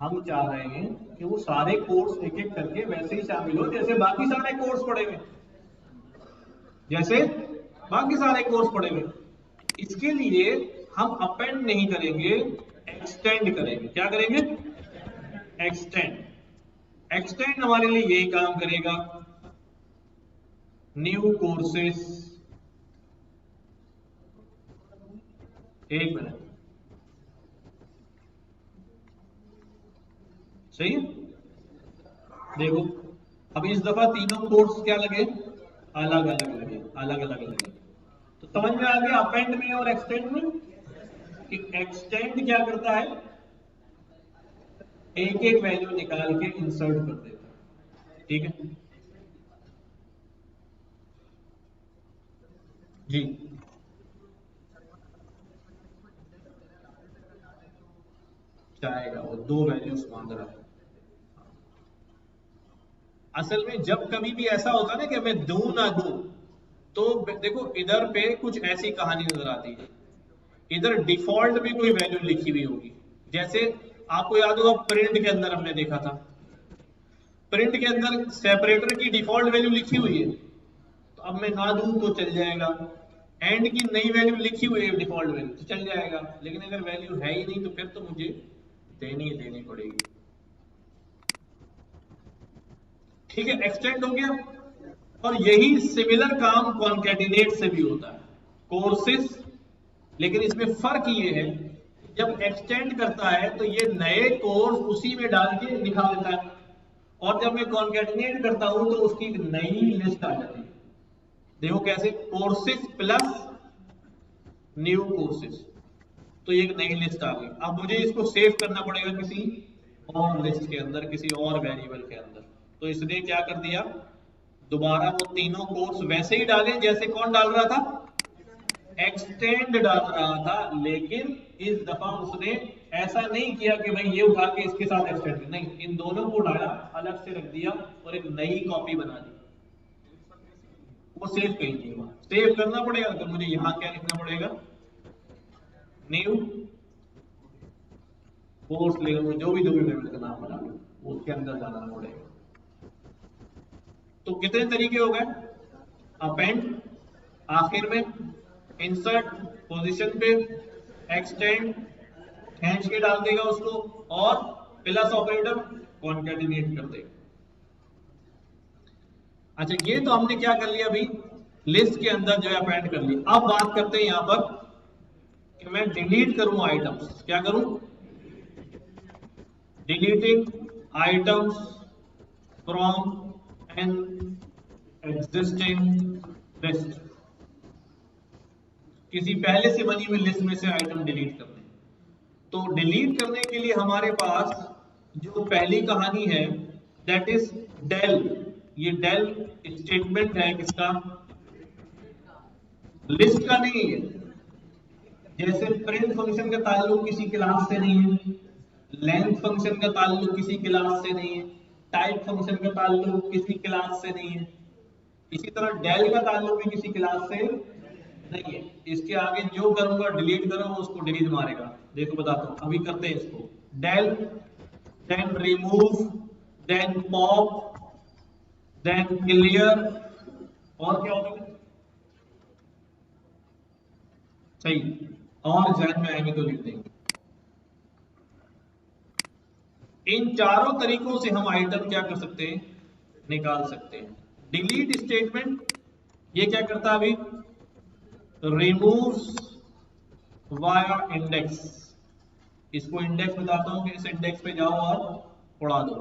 हम चाह रहे हैं कि वो सारे कोर्स एक एक करके वैसे ही शामिल हो जैसे बाकी सारे कोर्स पढ़े हुए, जैसे बाकी सारे कोर्स पढ़े हुए। इसके लिए हम अपेंड नहीं करेंगे, एक्सटेंड करेंगे। क्या करेंगे, एक्सटेंड। एक्सटेंड हमारे लिए यही काम करेगा, न्यू कोर्सेस। एक मिनट, सही है। देखो अब इस दफा तीनों कोर्स क्या लगे, अलग अलग लगे, अलग अलग लगे। तो समझ में आ गया अपेंड में और एक्सटेंड में कि एक्सटेंड क्या करता है, एक एक वैल्यू निकाल के इंसर्ट कर देता है। ठीक है जी, चाहेगा वो 2 वैल्यूज मांग रहा है। असल में जब कभी भी ऐसा होता है ना कि मैं दूं ना दूं, तो देखो इधर पे कुछ ऐसी कहानी नजर आती है, इधर डिफॉल्ट भी कोई वैल्यू लिखी हुई होगी। जैसे आपको याद होगा प्रिंट के अंदर हमने देखा था, प्रिंट के अंदर सेपरेटर की डिफॉल्ट वैल्यू लिखी हुई है, तो अब मैं ना दूं तो चल जाएगा। एंड की नई वैल्यू लिखी हुई है डिफॉल्ट वैल्यू तो चल जाएगा, लेकिन अगर वैल्यू है ही नहीं तो फिर तो मुझे देनी पड़ेगी। ठीक है, एक्सटेंड हो गया। और यही सिमिलर काम कॉन्कैटिनेट से भी होता है, कोर्सेस। लेकिन इसमें फर्क ये है, जब एक्सटेंड करता है तो ये नए कोर्स उसी में डाल के दिखा देता है, और जब मैं कॉन्कैटिनेट करता हूं तो उसकी एक नई लिस्ट आ जाती है। देखो कैसे, कोर्सेस प्लस न्यू कोर्सेज, तो ये एक नई लिस्ट आ गई। अब मुझे इसको सेव करना पड़ेगा किसी और लिस्ट के अंदर, किसी और वेरिएबल के अंदर। तो इसने क्या कर दिया, दोबारा वो तीनों कोर्स वैसे ही डाले जैसे कौन डाल रहा था, एक्सटेंड डाल रहा था, लेकिन इस दफा उसने ऐसा नहीं किया कि भाई ये उठा के इसके साथ एक्सटेंड, नहीं, इन दोनों को उठाया, अलग से रख दिया और एक नई कॉपी बना दी। वो सेव कहीं नहीं हुआ, सेव करना पड़ेगा तो मुझे यहां क्या लिखना पड़ेगा, न्यू कोर्स ले लो, जो भी वेरिएबल का नाम बना लो, उसके अंदर जाना पड़ेगा। तो कितने तरीके हो गए, अपेंड, आखिर में इंसर्ट, पोजीशन पे एक्सटेंड, खींच के डाल देगा उसको, और प्लस ऑपरेटर कॉन्कैटिनेट कर देगा। अच्छा, ये तो हमने क्या कर लिया अभी, लिस्ट के अंदर जो है अपेंड कर लिया। अब बात करते हैं यहां पर कि मैं डिलीट करूं आइटम्स, क्या करूं, deleting items from an existing list, किसी पहले से बनी हुई लिस्ट में से आइटम डिलीट करने। तो डिलीट करने के लिए हमारे पास जो पहली कहानी है दैट इज डेल। ये डेल स्टेटमेंट है किसका, लिस्ट का नहीं है। जैसे प्रिंट फंक्शन का ताल्लुक किसी क्लास से नहीं है, लेंथ फंक्शन का ताल्लुक किसी क्लास से नहीं है, टाइप फंक्शन का ताल्लुक किसी क्लास से नहीं है, इसी तरह डेल का ताल्लुक भी किसी क्लास से नहीं है। इसके आगे जो करूंगा डिलीट करूंगा उसको डिलीट मारेगा। देखो बताता हूं, अभी करते हैं इसको, del, then remove, then pop, then clear, और क्या होगा, सही, और जहन में आएंगे तो लिख देंगे। इन चारों तरीकों से हम आइटम क्या कर सकते हैं, निकाल सकते हैं। डिलीट स्टेटमेंट ये क्या करता है, अभी रिमूव्स वाया इंडेक्स, इसको इंडेक्स बताता हूं कि इस इंडेक्स पे जाओ और उड़ा दो।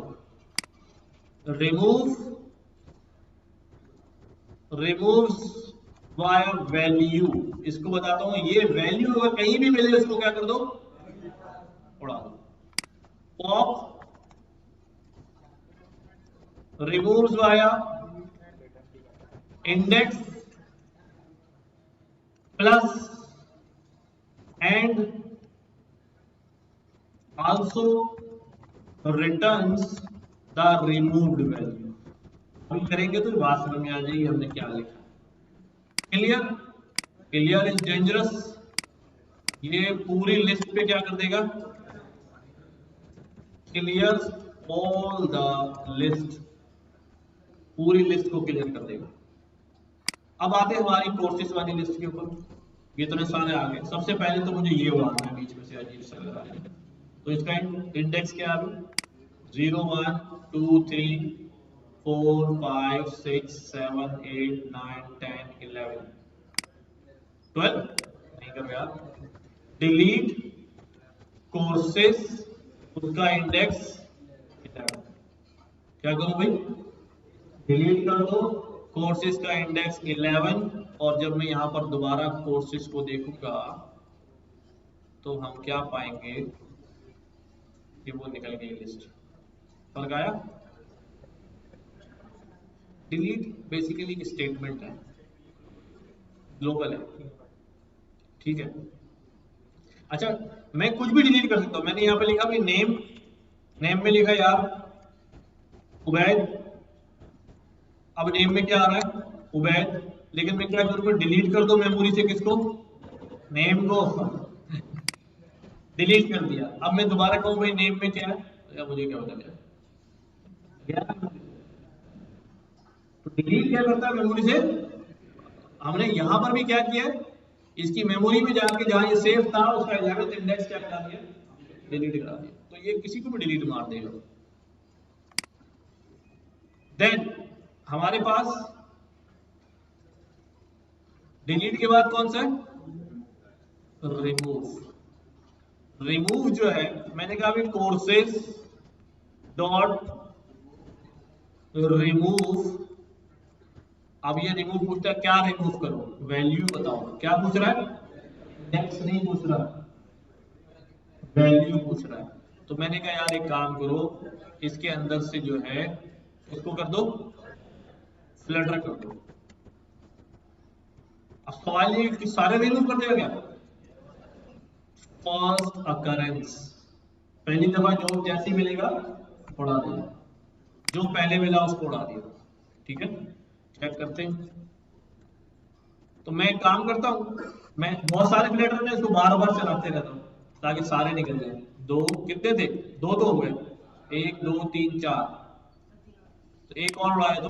रिमूव्स वाया वैल्यू, इसको बताता हूं ये वैल्यू अगर कहीं भी मिले इसको क्या कर दो, उड़ा दो। Pop removes via index plus and also returns the removed value. हम करेंगे तो बात समझ में आ जाएगी हमने क्या लिखा। क्लियर, क्लियर इज डेंजरस, ये पूरी लिस्ट पे क्या कर देगा, क्लियर ऑल द लिस्ट, पूरी लिस्ट को क्लियर कर देगा। अब आते हैं हमारी कोर्सेज वाली लिस्ट के ऊपर, ये इतने सारे आ गए। सबसे पहले तो मुझे ये उड़ाना है बीच में से, अजीब सा लग रहा है, तो इसका इंडेक्स क्या है, 0 1 2 3 4 5 6 7 8 9 10 11 12 नहीं कर यार। डिलीट कोर्सेस, उसका इंडेक्स 11, क्या करूं भाई, डिलीट कर दो कोर्सेज का इंडेक्स 11, और जब मैं यहां पर दोबारा कोर्सेज को देखूंगा तो हम क्या पाएंगे कि वो निकल गई लिस्ट। फर्क आया, डिलीट बेसिकली स्टेटमेंट है, ग्लोबल है, ठीक है। अच्छा, मैं कुछ भी डिलीट कर सकता हूं। मैंने यहां पे लिखा भाई नेम, नेम में लिखा यार उबैद, अब नेम में क्या आ रहा है, उबैद, लेकिन मैं क्या करूंगा, डिलीट कर दो मेमोरी से किसको, नेम को, डिलीट कर दिया। अब मैं दोबारा कहूं भाई नेम में क्या है, या मुझे क्या होता है, तो डिलीट क्या करता है मेमोरी से। हमने यहां पर भी क्या किया, इसकी मेमोरी में जाके जहां ये सेव था उसका 11th इंडेक्स क्या करा दिया, डिलीट करा दिया। तो ये किसी को भी डिलीट मार देगा। देन हमारे पास डिलीट के बाद कौन सा है, रिमूव। रिमूव जो है मैंने कहा अभी कोर्सेस डॉट रिमूव। अब ये रिमूव पूछता है क्या रिमूव करो, वैल्यू बताओ, क्या पूछ रहा है, इंडेक्स नहीं पूछ रहा, वैल्यू पूछ रहा है। तो मैंने कहा यार एक काम करो, इसके अंदर से जो है इसको कर दो फ्लटर कर दो। अब सवाल ये कि सारे रिमूव कर देगा क्या? फर्स्ट अकरेंस, पहली दफा जो जैसे मिलेगा उड़ा दिया, जो पहले मिला उसको उड़ा दिया। ठीक है, चेक करते हैं। तो मैं एक काम करता हूं, मैं बहुत सारे फ्लटर में इसको बार बार चलाते रहता हूं ताकि सारे निकल जाए। दो कितने थे? दो तो हो गए, 1 2 3 4, तो एक और उड़ाया तो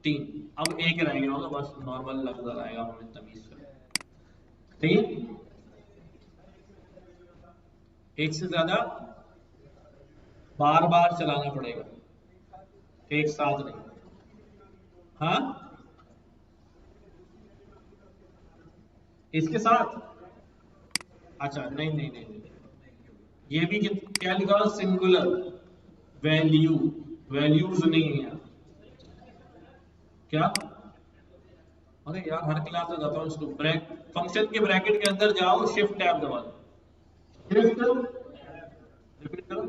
3, अब एक रह गया होगा, बस नॉर्मल लफ्ज आएगा हमें तमीज से। ठीक है, एक से ज्यादा बार बार चलाना पड़ेगा, एक साथ नहीं। हाँ, इसके साथ अच्छा नहीं नहीं नहीं, नहीं। ये भी क्या लिखा हुआ? सिंगुलर वैल्यू, वैल्यूज नहीं है यहाँ। क्या? अरे यार हर क्लास में जाता हूँ, इसको ब्रैक फंक्शन के ब्रैकेट के अंदर जाओ, शिफ्ट टैब दबा दो, शिफ्ट रिपीट करो,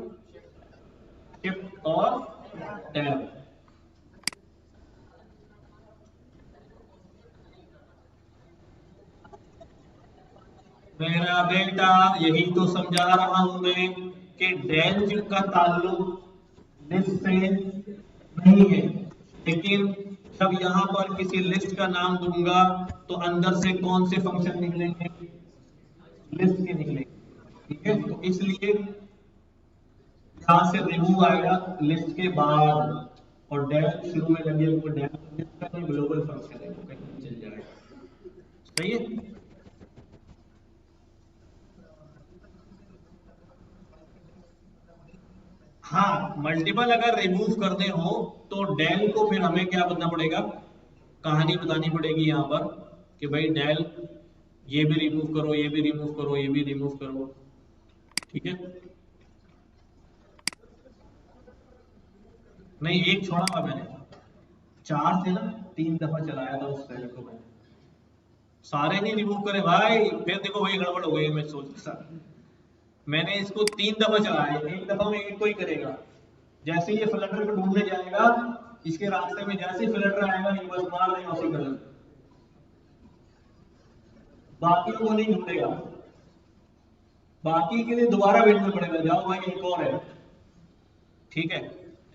शिफ्ट और टैब। मेरा बेटा यही तो समझा रहा हूं मैं कि डेल का ताल्लुक लिस्ट से नहीं है, लेकिन जब यहां पर किसी लिस्ट का नाम दूंगा तो अंदर से कौन से फंक्शन निकलेंगे? लिस्ट के निकलेंगे। ठीक है, तो इसलिए यहां से रिमूव आएगा लिस्ट के बाद, और डेल शुरू में लगे वो डेल लिस्ट का ग्लोबल फंक्शन है, वो कहीं चल जाएगा। सही है। हाँ, मल्टीपल अगर रिमूव करने हो तो डेल को फिर हमें क्या करना पड़ेगा? कहानी बतानी पड़ेगी यहाँ पर कि भाई डेल ये भी रिमूव करो, ये भी रिमूव करो, ये भी रिमूव करो। ठीक है, नहीं एक छोड़ा था मैंने, 4 थे ना, 3 दफा चलाया था उस सेल को मैंने, सारे नहीं रिमूव करे भाई, फिर देखो वही गड़बड़ हो गई। मैं सोच मैंने इसको 3 दफा चलाया, एक दफा में एक को ही करेगा। जैसे ये फ्लटर को ढूंढने जाएगा, इसके रास्ते में जैसे ही फ्लटर आएगा ये बस मार देगा उसी कलर, बाकी को नहीं ढूंढेगा, बाकी के लिए दोबारा भेजना पड़ेगा, जाओ भाई एक और है। ठीक है,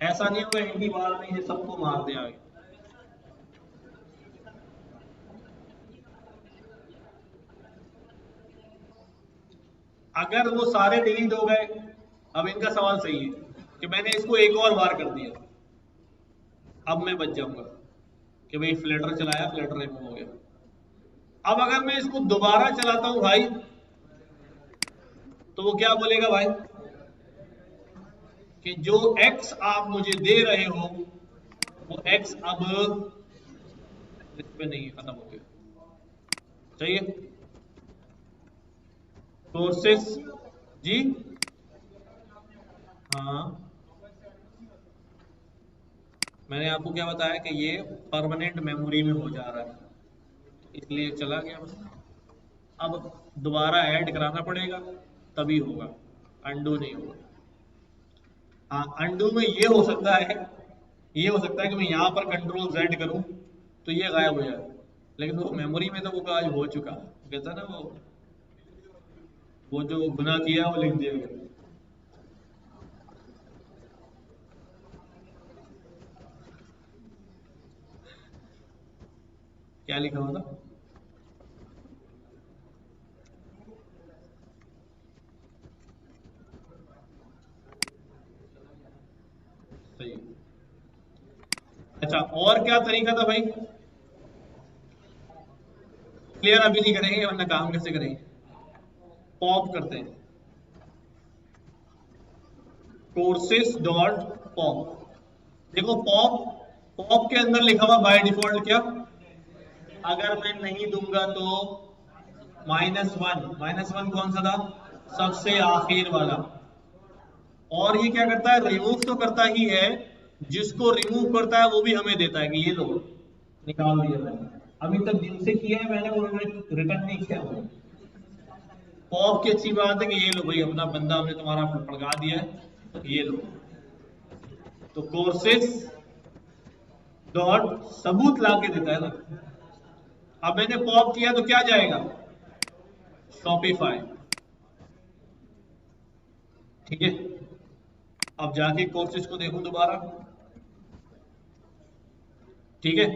ऐसा नहीं होगा एक ही बार में ये सबको मार दे आगे। अगर वो सारे डिलीट हो गए, अब इनका सवाल सही है कि मैंने इसको एक और बार कर दिया, अब मैं बच जाऊंगा कि भाई फ्लटर चलाया, फ्लटर रिमूव हो गया। अब अगर मैं इसको दोबारा चलाता हूं भाई, तो वो क्या बोलेगा भाई कि जो x आप मुझे दे रहे हो वो x अब इस पे नहीं, खत्म हो गया। चाहिए सोर्सेस जी, हाँ मैंने आपको क्या बताया कि ये परमानेंट मेमोरी में हो जा रहा है, इसलिए चला गया बस। अब दोबारा ऐड कराना पड़ेगा तभी होगा, अंडू नहीं होगा। हाँ, अंडू में ये हो सकता है, ये हो सकता है कि मैं यहाँ पर कंट्रोल Z करूं तो ये गायब हो जाए, लेकिन वो मेमोरी में तो वो आज हो चुका, कहता ना वो जो गुनाह किया वो लिख दिया। क्या लिखा हुआ था? सही। अच्छा, और क्या तरीका था भाई? क्लियर अभी नहीं करेंगे वरना काम कैसे करेंगे? पॉप करते हैं, कोर्सेस डॉट पॉप। देखो पॉप के अंदर लिखा हुआ बाय डिफॉल्ट क्या, अगर मैं नहीं दूंगा तो -1 कौन सा था? सबसे आखिर वाला। और ये क्या करता है? रिमूव तो करता ही है, जिसको रिमूव करता है वो भी हमें देता है कि ये लो निकाल दिया मैंने। अभी तक जिनसे किया है मैंने वो रिटर्न नहीं किया। पॉप की अच्छी बात है कि ये लो भाई अपना बंदा हमने तुम्हारा पड़का दिया है, ये लो। तो कोर्सेस डॉट सबूत ला के देता है ना। अब मैंने पॉप किया तो क्या जाएगा, शॉपिफाई, ठीक है। अब जाके कोर्सेज को देखूं दोबारा, ठीक है।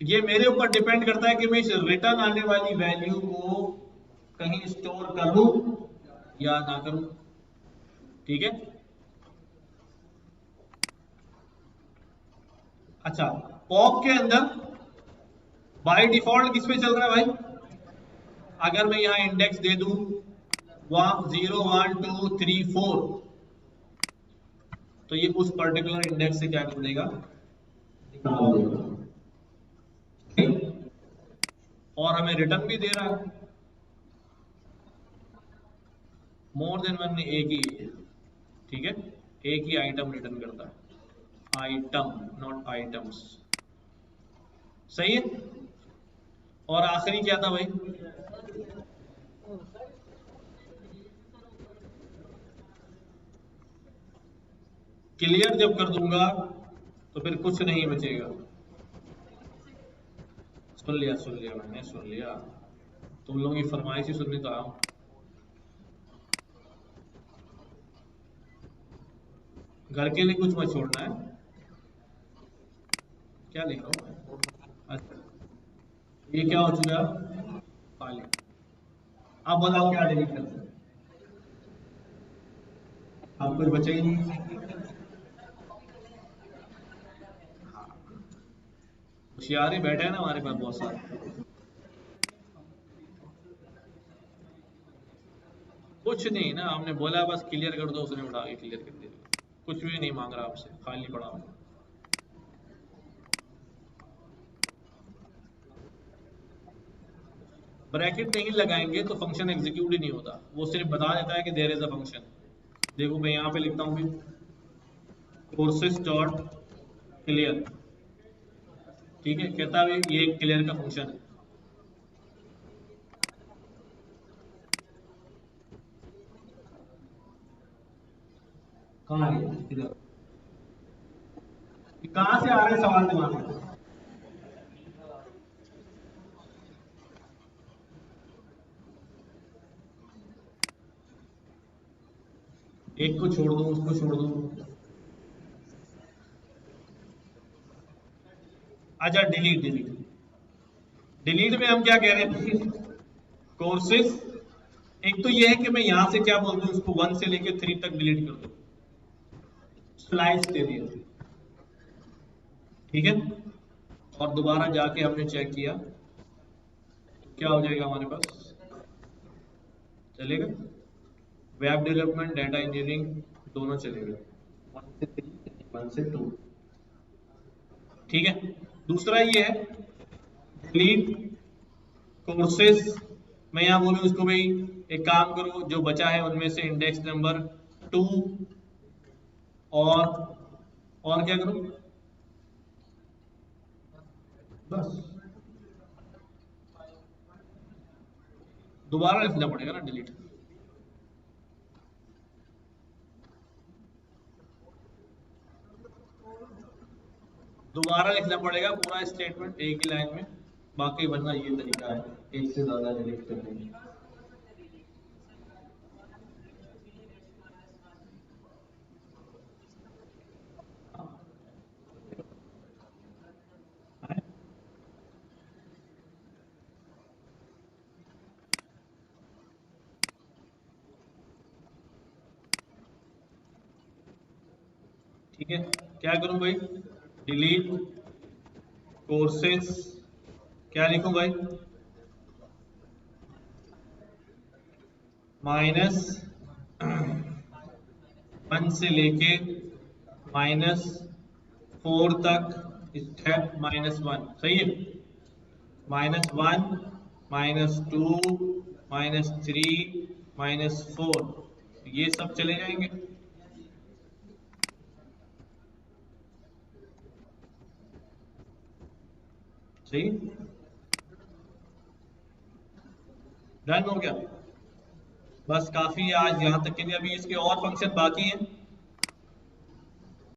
ये मेरे ऊपर डिपेंड करता है कि मैं इस रिटर्न आने वाली वैल्यू को कहीं स्टोर करूं या ना करूं, ठीक है। अच्छा, पॉप के अंदर बाय डिफॉल्ट किस पे चल रहा है भाई, अगर मैं यहां इंडेक्स दे दूं 0 1 2 3 4, तो ये उस पर्टिकुलर इंडेक्स से क्या कर देगा, निकाल देगा, और हमें रिटर्न भी दे रहा है मोर देन वन, एक ही, ठीक है, एक ही आइटम रिटर्न करता है, आइटम नॉट आइटम्स, सही है। और आखिरी क्या था भाई, क्लियर जब कर दूंगा तो फिर कुछ नहीं बचेगा। सुन लिया मैंने, सुन लिया, तुम लोगों की फरमाइश ही सुनने तो आया हूं। घर के लिए कुछ मत छोड़ना है, क्या लिख रहा हूं। अच्छा, ये क्या हो चुका, खाली। अब बताओ क्या डिलीट करते हैं, अब कुछ बचा ही नहीं। होशियारी बैठे हैं ना हमारे पास बहुत सारे। कुछ नहीं ना, हमने बोला बस क्लियर कर दो, उसने उठा के क्लियर कर दिया, कुछ भी नहीं मांग रहा आपसे, खाली पड़ा हूं। ब्रैकेट नहीं लगाएंगे तो फंक्शन एग्जीक्यूट ही नहीं होता, वो सिर्फ बता देता है कि देयर इज अ फंक्शन। देखो मैं यहाँ पे लिखता हूँ भी कोर्सेस डॉट क्लियर, ठीक है, कहता है ये क्लियर का फंक्शन है। कहाँ है इधर, कहाँ से आ रहे सवाल दिमाग में। एक को छोड़ दो, उसको छोड़ दो। अच्छा, डिलीट डिलीट डिलीट में हम क्या कह रहे थे, कोर्सेस, एक तो ये है कि मैं यहां से क्या बोल दूं, उसको 1 से लेके 3 तक डिलीट कर दूं, स्लाइड्स दे दिया, ठीक है। और दोबारा जाके हमने चेक किया, क्या हो जाएगा हमारे पास, चलेगा, वेब डेवलपमेंट डाटा इंजीनियरिंग दोनों चलेगा, 1 से 3 1 से 2, ठीक है। दूसरा ये है डिलीट कोर्सेस, मैं यहां बोलूं इसको भाई एक काम करो, जो बचा है उनमें से इंडेक्स नंबर 2, और क्या करूं, बस दोबारा लिखना पड़ेगा ना डिलीट, दोबारा लिखना पड़ेगा पूरा स्टेटमेंट एक ही लाइन में, बाकी वरना ये तरीका है एक से ज्यादा डिलीट करने का। ठीक है, क्या करूं भाई, डिलीट कोर्सेस, क्या लिखूं भाई, -1 से लेके -4 तक, स्टेप -1, सही है, -1 -2 -3 -4, ये सब चले जाएंगे, सही, डन हो गया। बस काफी है आज यहाँ तक के लिए, अभी इसके और फंक्शन बाकी हैं,